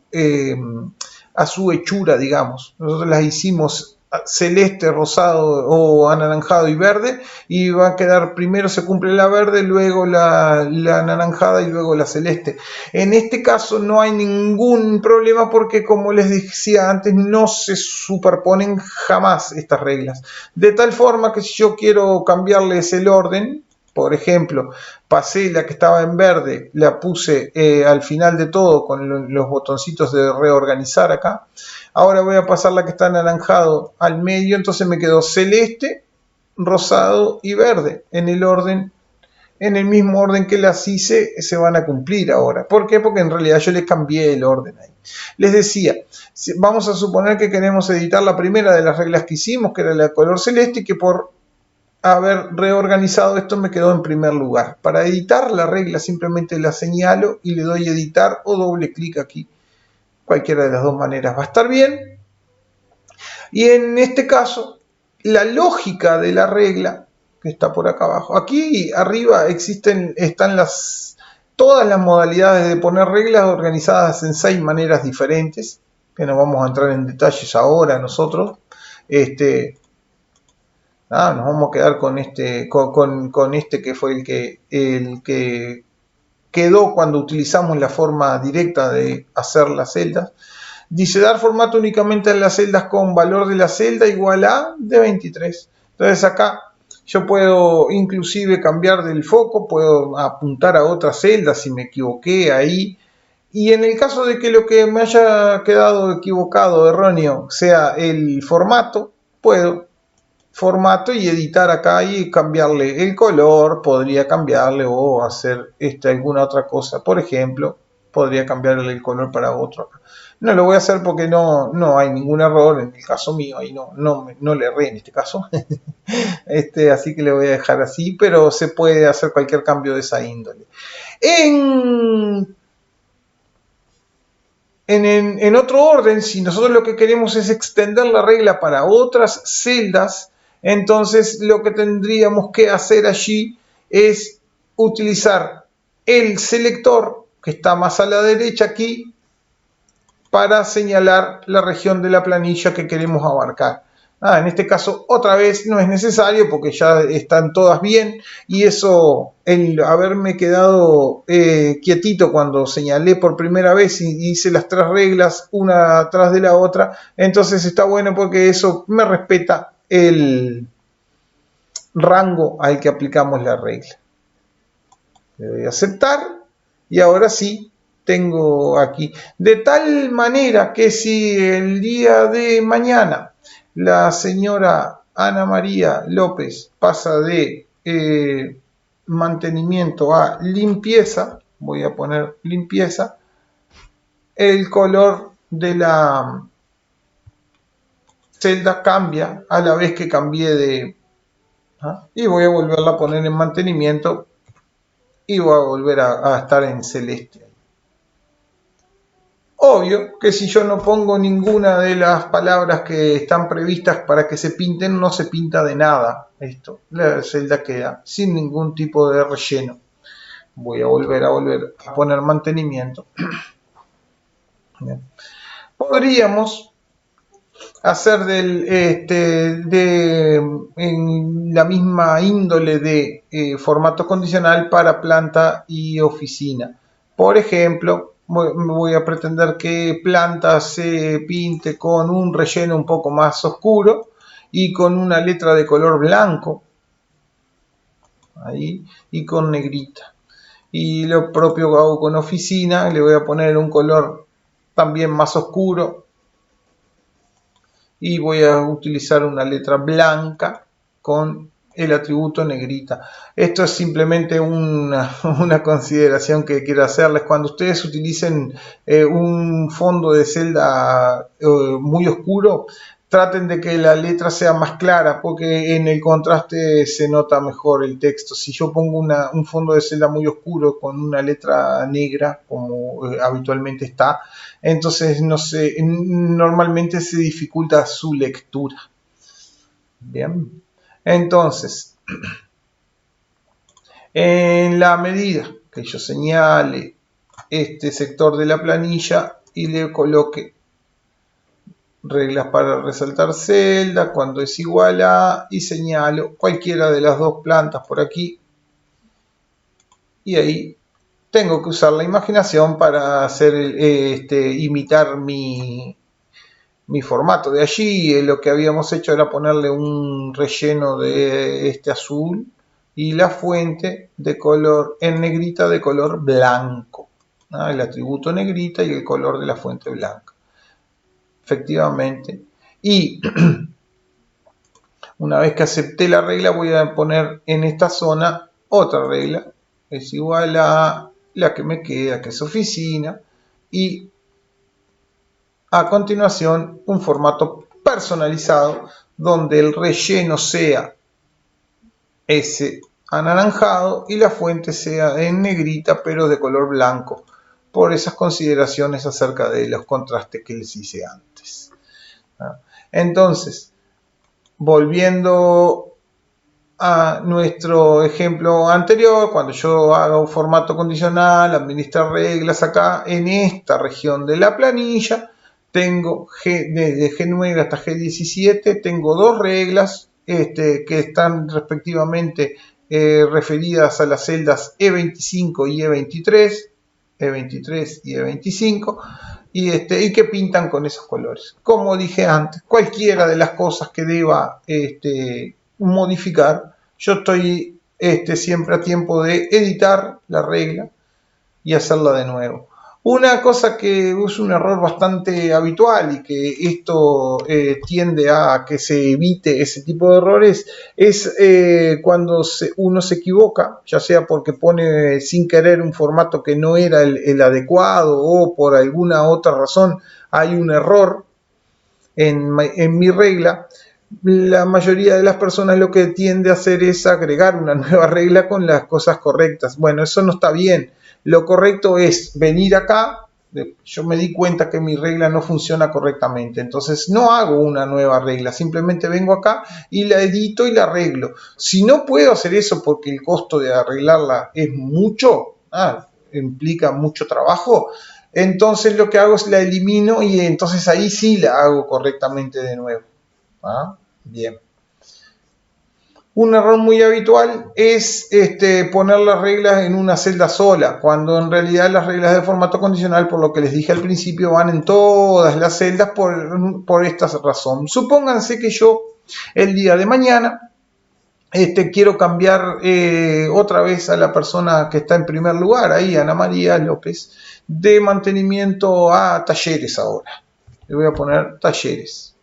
hechura, digamos. Nosotros las hicimos celeste, rosado o anaranjado y verde, y va a quedar, primero se cumple la verde, luego la anaranjada y luego la celeste. En este caso no hay ningún problema porque, como les decía antes, no se superponen jamás estas reglas. De tal forma que si yo quiero cambiarles el orden, por ejemplo, pasé la que estaba en verde, la puse al final de todo con los botoncitos de reorganizar acá. Ahora voy a pasar la que está anaranjado al medio, entonces me quedó celeste, rosado y verde. En el mismo orden que las hice, se van a cumplir ahora. ¿Por qué? Porque en realidad yo le cambié el orden ahí. Les decía, vamos a suponer que queremos editar la primera de las reglas que hicimos, que era la color celeste, y que por haber reorganizado esto me quedó en primer lugar. Para editar la regla simplemente la señalo y le doy editar o doble clic aquí. Cualquiera de las dos maneras va a estar bien. Y en este caso, la lógica de la regla, que está por acá abajo. Aquí arriba están todas las modalidades de poner reglas organizadas en 6 maneras diferentes, que no vamos a entrar en detalles ahora nosotros. Nos vamos a quedar con este que fue el que quedó cuando utilizamos la forma directa de hacer las celdas. Dice dar formato únicamente a las celdas con valor de la celda igual a de 23. Entonces acá yo puedo inclusive cambiar del foco, puedo apuntar a otra celda si me equivoqué ahí. Y en el caso de que lo que me haya quedado equivocado, erróneo, sea el formato, puedo formato y editar acá y cambiarle el color, podría cambiarle o hacer alguna otra cosa. Por ejemplo, podría cambiarle el color para otro acá. No lo voy a hacer porque no hay ningún error en el caso mío, ahí no le erré en este caso. Así que le voy a dejar así, pero se puede hacer cualquier cambio de esa índole. En otro orden, si nosotros lo que queremos es extender la regla para otras celdas, entonces lo que tendríamos que hacer allí es utilizar el selector que está más a la derecha aquí para señalar la región de la planilla que queremos abarcar. En este caso otra vez no es necesario porque ya están todas bien, y eso, el haberme quedado quietito cuando señalé por primera vez y hice las 3 reglas una atrás de la otra, entonces está bueno porque eso me respeta el rango al que aplicamos la regla. Le doy a aceptar y ahora sí tengo aquí, de tal manera que si el día de mañana la señora Ana María López pasa de mantenimiento a limpieza, voy a poner limpieza, el color de la celda cambia a la vez que cambié de... y voy a volverla a poner en mantenimiento y voy a volver a estar en celeste. Obvio que si yo no pongo ninguna de las palabras que están previstas para que se pinten, no se pinta de nada esto. La celda queda sin ningún tipo de relleno. Voy a volver a poner mantenimiento. Bien. Podríamos hacer en la misma índole de formato condicional para planta y oficina. Por ejemplo, voy a pretender que planta se pinte con un relleno un poco más oscuro y con una letra de color blanco, ahí, y con negrita. Y lo propio hago con oficina, le voy a poner un color también más oscuro y voy a utilizar una letra blanca con el atributo negrita. Esto es simplemente una consideración que quiero hacerles. Cuando ustedes utilicen un fondo de celda muy oscuro, traten de que la letra sea más clara, porque en el contraste se nota mejor el texto. Si yo pongo un fondo de celda muy oscuro con una letra negra, como habitualmente está, entonces no sé, normalmente se dificulta su lectura. Bien. Entonces, en la medida que yo señale este sector de la planilla y le coloque reglas para resaltar celda, cuando es igual a, y señalo cualquiera de las dos plantas por aquí, y ahí tengo que usar la imaginación para hacer imitar mi formato de allí. Lo que habíamos hecho era ponerle un relleno de este azul y la fuente de color en negrita de color blanco, el atributo negrita y el color de la fuente blanca, efectivamente. Y una vez que acepté la regla, voy a poner en esta zona otra regla, es igual a la que me queda, que es oficina, y a continuación un formato personalizado donde el relleno sea ese anaranjado y la fuente sea en negrita pero de color blanco, por esas consideraciones acerca de los contrastes que les hice antes. Entonces, volviendo a nuestro ejemplo anterior, cuando yo haga un formato condicional, administrar reglas acá en esta región de la planilla, tengo desde G9 hasta G17, tengo dos reglas que están respectivamente referidas a las celdas E25 y E23, E23 y E25, y que pintan con esos colores. Como dije antes, cualquiera de las cosas que deba modificar, yo estoy siempre a tiempo de editar la regla y hacerla de nuevo. Una cosa que es un error bastante habitual y que esto tiende a que se evite ese tipo de errores es cuando uno se equivoca, ya sea porque pone sin querer un formato que no era el adecuado o por alguna otra razón hay un error en mi regla. La mayoría de las personas lo que tiende a hacer es agregar una nueva regla con las cosas correctas. Bueno, eso no está bien. Lo correcto es venir acá, yo me di cuenta que mi regla no funciona correctamente, entonces no hago una nueva regla, simplemente vengo acá y la edito y la arreglo. Si no puedo hacer eso porque el costo de arreglarla es mucho, implica mucho trabajo, entonces lo que hago es la elimino y entonces ahí sí la hago correctamente de nuevo. Bien. Un error muy habitual es poner las reglas en una celda sola, cuando en realidad las reglas de formato condicional, por lo que les dije al principio, van en todas las celdas por esta razón. Supónganse que yo el día de mañana quiero cambiar otra vez a la persona que está en primer lugar, ahí Ana María López, de mantenimiento a talleres ahora. Le voy a poner talleres.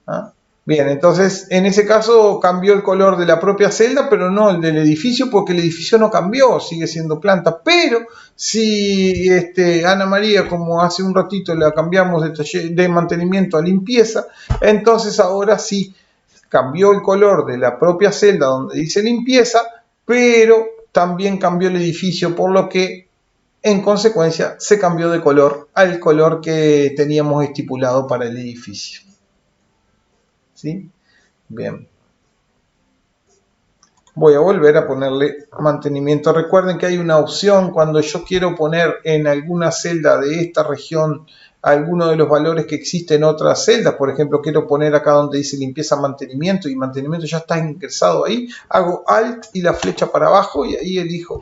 ¿Ah? Bien, entonces en ese caso cambió el color de la propia celda, pero no el del edificio, porque el edificio no cambió, sigue siendo planta. Pero si Ana María, como hace un ratito la cambiamos de mantenimiento a limpieza, entonces ahora sí cambió el color de la propia celda donde dice limpieza, pero también cambió el edificio, por lo que en consecuencia se cambió de color al color que teníamos estipulado para el edificio. ¿Sí? Bien. Voy a volver a ponerle mantenimiento. Recuerden que hay una opción cuando yo quiero poner en alguna celda de esta región alguno de los valores que existen en otras celdas. Por ejemplo, quiero poner acá donde dice limpieza mantenimiento y mantenimiento ya está ingresado ahí. Hago Alt y la flecha para abajo y ahí elijo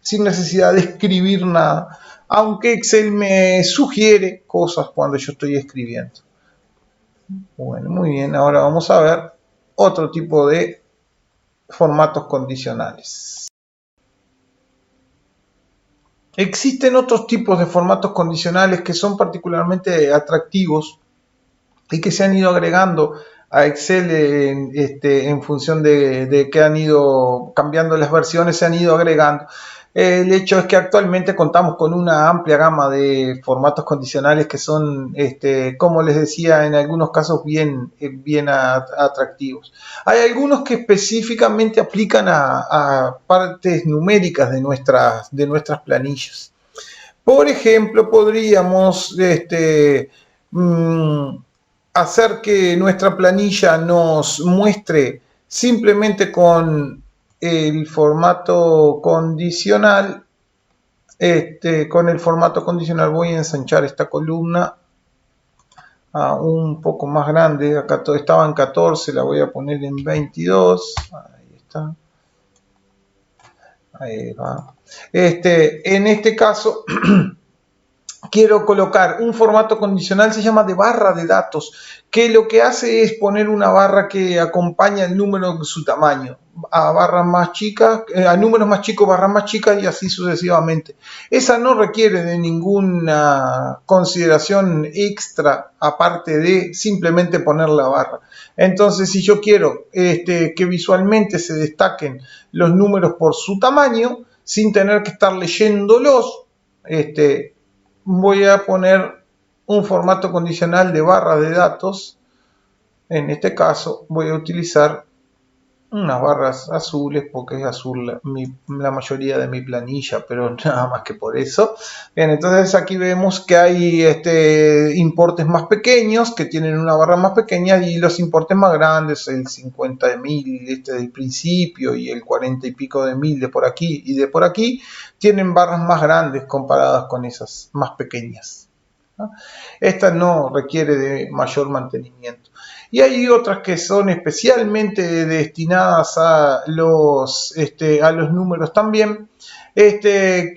sin necesidad de escribir nada. Aunque Excel me sugiere cosas cuando yo estoy escribiendo. Bueno, muy bien. Ahora vamos a ver otro tipo de formatos condicionales. Existen otros tipos de formatos condicionales que son particularmente atractivos y que se han ido agregando a Excel en función de que han ido cambiando las versiones, se han ido agregando. El hecho es que actualmente contamos con una amplia gama de formatos condicionales que son, como les decía, en algunos casos bien atractivos. Hay algunos que específicamente aplican a partes numéricas de nuestras planillas. Por ejemplo, podríamos hacer que nuestra planilla nos muestre simplemente con el formato condicional. Con el formato condicional voy a ensanchar esta columna a un poco más grande. Acá estaba en 14, la voy a poner en 22. Ahí está. Ahí va. En este caso quiero colocar un formato condicional, se llama de barra de datos, que lo que hace es poner una barra que acompaña el número de su tamaño, a barras más chicas, a números más chicos, barras más chicas y así sucesivamente. Esa no requiere de ninguna consideración extra aparte de simplemente poner la barra. Entonces, si yo quiero que visualmente se destaquen los números por su tamaño, sin tener que estar leyéndolos, voy a poner un formato condicional de barra de datos. En este caso voy a utilizar unas barras azules porque es azul la mayoría de mi planilla, pero nada más que por eso. Bien, entonces aquí vemos que hay importes más pequeños que tienen una barra más pequeña y los importes más grandes, el 50 de 1000 del principio y el 40 y pico de 1000 de por aquí y de por aquí, tienen barras más grandes comparadas con esas más pequeñas. Esta no requiere de mayor mantenimiento. Y hay otras que son especialmente destinadas a los números también, que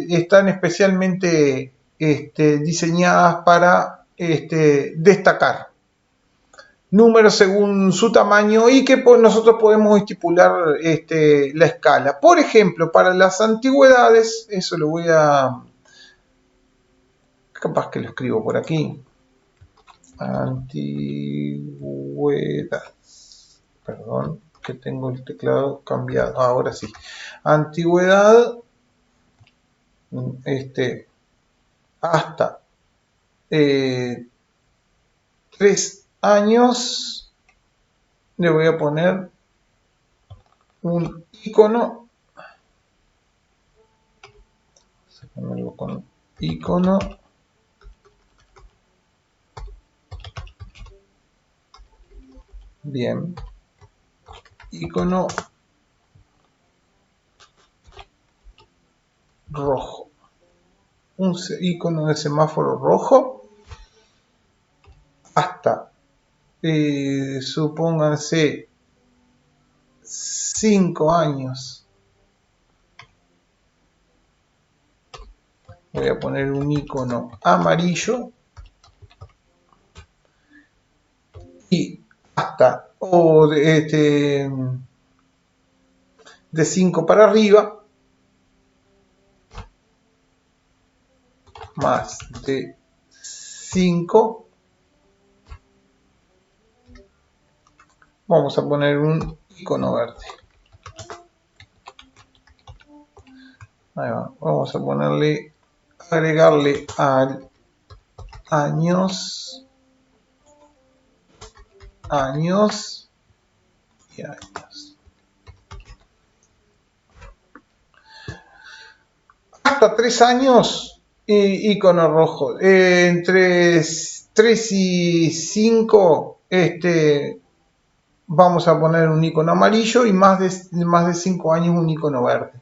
están especialmente diseñadas para destacar números según su tamaño y que nosotros podemos estipular la escala. Por ejemplo, para las antigüedades, eso lo voy a... capaz que lo escribo por aquí. Antigüedad. Perdón, que tengo el teclado cambiado. Ahora sí. Antigüedad. Hasta 3 años. Le voy a poner un icono. Sacámoslo con icono. Bien, icono rojo, un icono de semáforo rojo hasta supónganse 5 años. Voy a poner un icono amarillo. Y hasta de 5 para arriba, más de 5, vamos a poner un icono verde. Ahí va. Vamos a ponerle, agregarle al años y años. Hasta 3 años, icono rojo. Entre 3 y 5, vamos a poner un icono amarillo, y más de 5 años un icono verde.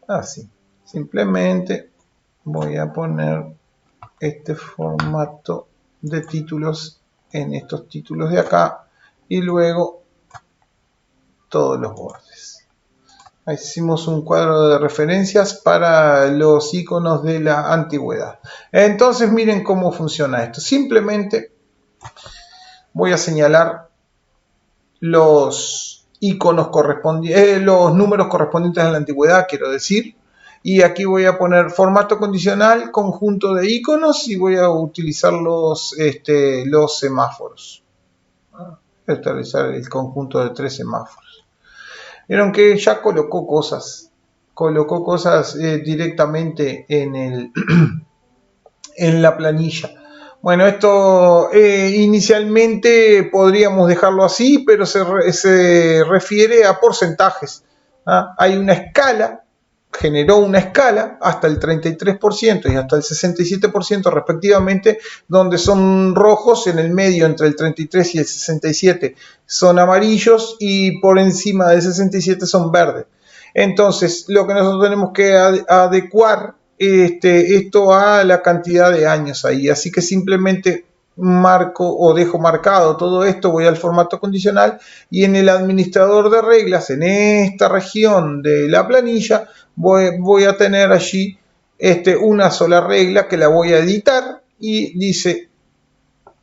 Así. Simplemente voy a poner este formato de títulos en estos títulos de acá, y luego todos los bordes. Ahí hicimos un cuadro de referencias para los iconos de la antigüedad. Entonces miren cómo funciona esto. Simplemente voy a señalar los iconos correspondientes, los números correspondientes a la antigüedad, quiero decir. Y aquí voy a poner formato condicional, conjunto de iconos, y voy a utilizar los semáforos. Establecer el conjunto de 3 semáforos. Vieron que ya colocó cosas directamente en la planilla. Bueno, esto inicialmente podríamos dejarlo así, pero se refiere a porcentajes. Hay una escala, generó una escala hasta el 33% y hasta el 67% respectivamente, donde son rojos, en el medio entre el 33 y el 67 son amarillos, y por encima del 67 son verdes. Entonces, lo que nosotros tenemos que adecuar esto a la cantidad de años ahí. Así que simplemente marco o dejo marcado todo esto, voy al formato condicional, y en el administrador de reglas, en esta región de la planilla, voy a tener allí una sola regla que la voy a editar, y dice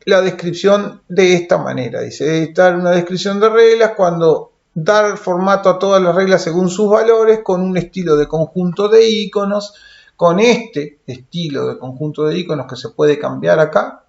la descripción de esta manera. Dice editar una descripción de reglas cuando dar formato a todas las reglas según sus valores, con un estilo de conjunto de iconos, con este estilo de conjunto de iconos que se puede cambiar acá.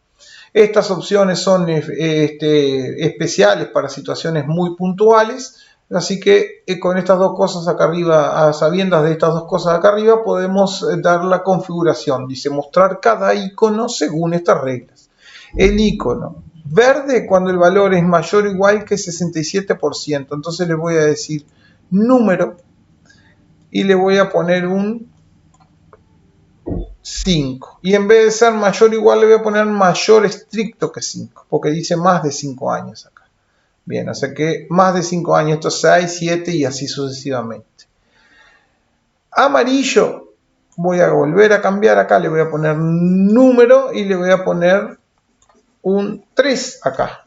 Estas opciones son especiales para situaciones muy puntuales, así que con estas dos cosas acá arriba, a sabiendas de estas dos cosas acá arriba, podemos dar la configuración. Dice mostrar cada icono según estas reglas. El icono verde cuando el valor es mayor o igual que 67%, entonces le voy a decir número y le voy a poner un 5, y en vez de ser mayor o igual le voy a poner mayor estricto que 5, porque dice más de 5 años acá. Bien, o sea que más de 5 años, esto es 6, 7 y así sucesivamente. Amarillo, voy a volver a cambiar acá, le voy a poner número y le voy a poner un 3 acá.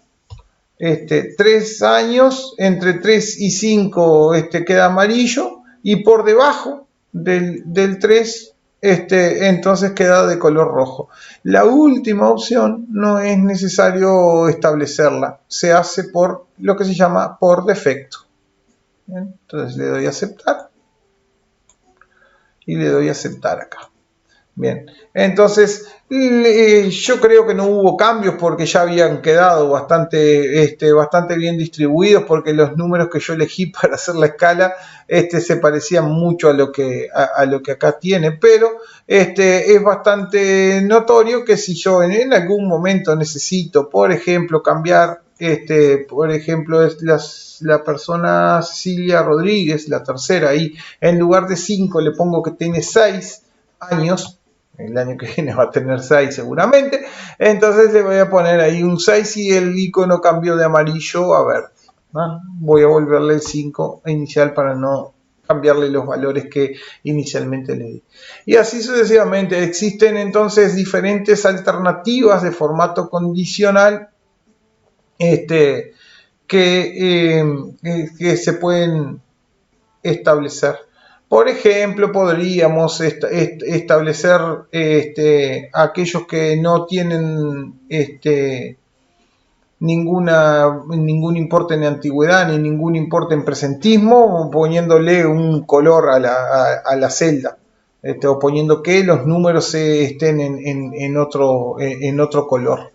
3 años, entre 3 y 5 queda amarillo, y por debajo del 3 entonces queda de color rojo. La última opción no es necesario establecerla, se hace por lo que se llama por defecto. Bien, entonces le doy a aceptar y le doy a aceptar acá. Bien, entonces yo creo que no hubo cambios porque ya habían quedado bastante bien distribuidos, porque los números que yo elegí para hacer la escala se parecían mucho a lo que acá tiene, pero es bastante notorio que si yo en algún momento necesito, por ejemplo, cambiar, por ejemplo, es la persona Cecilia Rodríguez, la tercera, ahí en lugar de 5 le pongo que tiene 6 años, el año que viene va a tener 6 seguramente, entonces le voy a poner ahí un 6 y el icono cambió de amarillo a verde, ¿no? Voy a volverle el 5 inicial para no cambiarle los valores que inicialmente le di. Y así sucesivamente. Existen entonces diferentes alternativas de formato condicional que se pueden establecer. Por ejemplo, podríamos establecer aquellos que no tienen ningún importe en antigüedad ni ningún importe en presentismo, poniéndole un color a la celda, o poniendo que los números estén en otro color.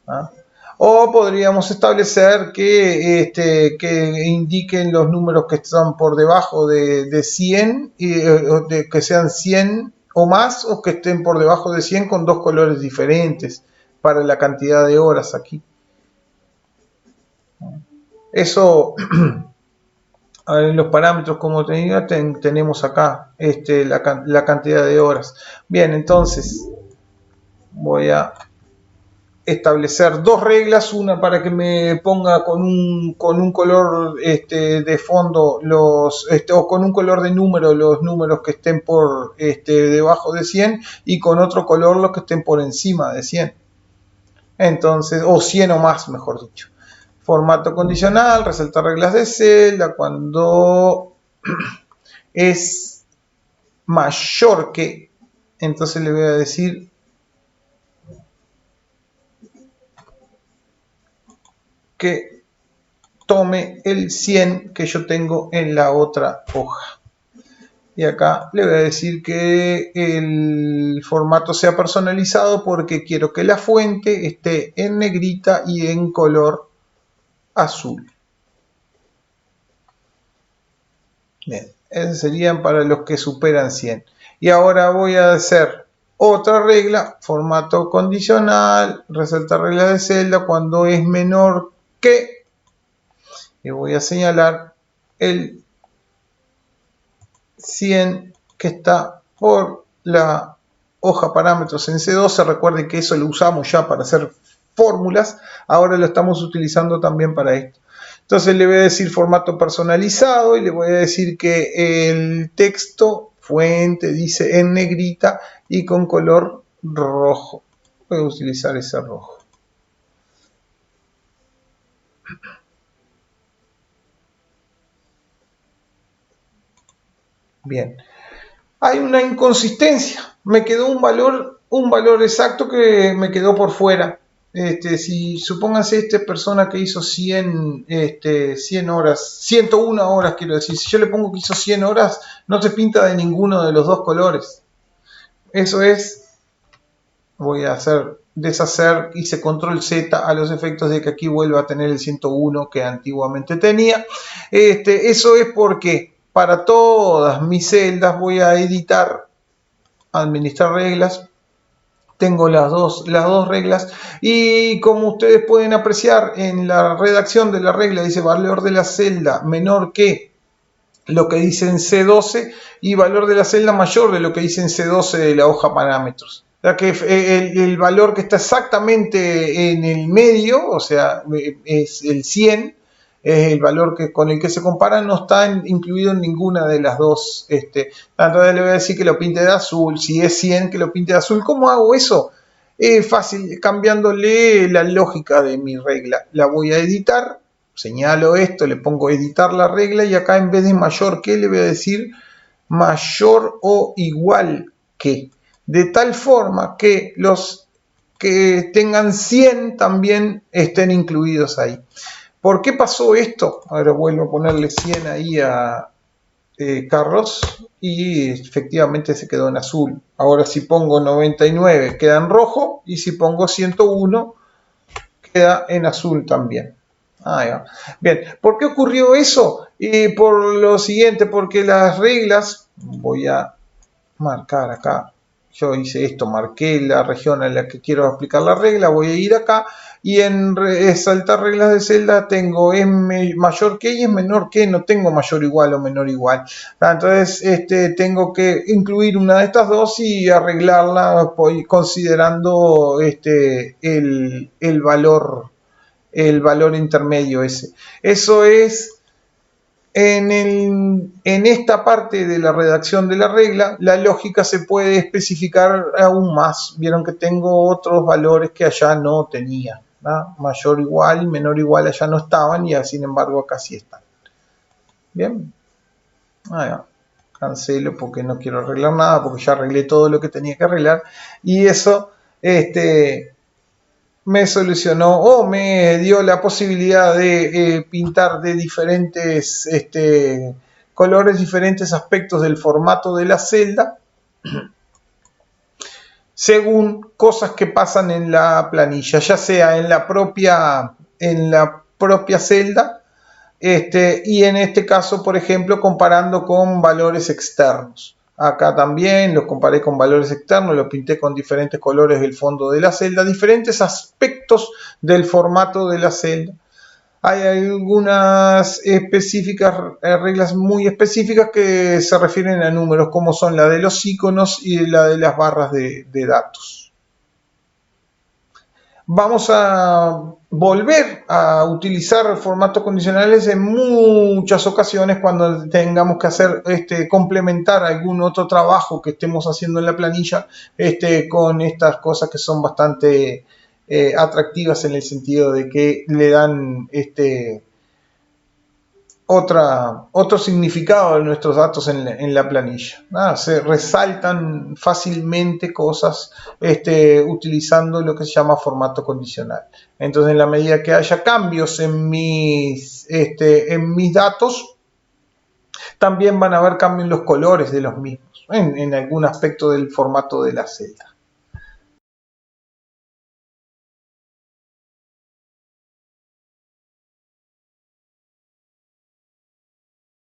¿Ah? O podríamos establecer que indiquen los números que están por debajo de 100, que sean 100 o más, o que estén por debajo de 100 con dos colores diferentes para la cantidad de horas aquí. Eso, en los parámetros, como tenemos acá la cantidad de horas. Bien, entonces voy a establecer dos reglas, una para que me ponga con un color de fondo o con un color de número los números que estén por debajo de 100, y con otro color los que estén por encima de 100. Entonces, o 100 o más, mejor dicho. Formato condicional, resaltar reglas de celda cuando es mayor que, entonces le voy a decir que tome el 100 que yo tengo en la otra hoja. Y acá le voy a decir que el formato sea personalizado porque quiero que la fuente esté en negrita y en color azul. Bien, esos serían para los que superan 100. Y ahora voy a hacer otra regla, formato condicional, resaltar regla de celda cuando es menor que, y voy a señalar el 100 que está por la hoja parámetros en C12. Recuerden que eso lo usamos ya para hacer fórmulas, ahora lo estamos utilizando también para esto. Entonces le voy a decir formato personalizado y le voy a decir que el texto fuente dice en negrita y con color rojo. Voy a utilizar ese rojo. Bien, hay una inconsistencia, me quedó un valor exacto que me quedó por fuera. Si supónganse esta persona que hizo 100 horas, 101 horas quiero decir, si yo le pongo que hizo 100 horas, no se pinta de ninguno de los dos colores. Eso es, voy a deshacer, hice control Z a los efectos de que aquí vuelva a tener el 101 que antiguamente tenía. Eso es porque para todas mis celdas voy a editar, administrar reglas. Tengo las dos reglas y como ustedes pueden apreciar en la redacción de la regla dice valor de la celda menor que lo que dice en C12 y valor de la celda mayor de lo que dice en C12 de la hoja parámetros. O sea que el valor que está exactamente en el medio, o sea, es el 100, es el valor con el que se compara, no está incluido en ninguna de las dos. Entonces le voy a decir que lo pinte de azul, si es 100 que lo pinte de azul. ¿Cómo hago eso? Es fácil, cambiándole la lógica de mi regla. La voy a editar, señalo esto, le pongo editar la regla y acá en vez de mayor que le voy a decir mayor o igual que. De tal forma que los que tengan 100 también estén incluidos ahí. ¿Por qué pasó esto? Ahora vuelvo a ponerle 100 ahí a Carlos y efectivamente se quedó en azul. Ahora si pongo 99 queda en rojo y si pongo 101 queda en azul también. Ahí va. Bien, ¿por qué ocurrió eso? Por lo siguiente, porque las reglas, voy a marcar acá. Yo hice esto, marqué la región en la que quiero aplicar la regla, voy a ir acá y en resaltar reglas de celda tengo es mayor que y es menor que, no tengo mayor igual o menor igual. Entonces tengo que incluir una de estas dos y arreglarla considerando el valor intermedio ese. Eso es en esta parte de la redacción de la regla, la lógica se puede especificar aún más. Vieron que tengo otros valores que allá no tenía, ¿no? Mayor igual y menor igual allá no estaban y sin embargo acá sí están. Bien. Cancelo porque no quiero arreglar nada, porque ya arreglé todo lo que tenía que arreglar. Y eso me solucionó o me dio la posibilidad de pintar de diferentes colores, diferentes aspectos del formato de la celda, según cosas que pasan en la planilla, ya sea en la propia celda, y en este caso, por ejemplo, comparando con valores externos. Acá también los comparé con valores externos, los pinté con diferentes colores del fondo de la celda, diferentes aspectos del formato de la celda. Hay algunas reglas muy específicas que se refieren a números, como son la de los iconos y la de las barras de datos. Vamos a volver a utilizar formatos condicionales en muchas ocasiones cuando tengamos que hacer complementar algún otro trabajo que estemos haciendo en la planilla con estas cosas que son bastante atractivas en el sentido de que le dan otro significado de nuestros datos en la planilla. Se resaltan fácilmente cosas utilizando lo que se llama formato condicional. Entonces, en la medida que haya cambios en mis datos, también van a haber cambios en los colores de los mismos, en algún aspecto del formato de la celda.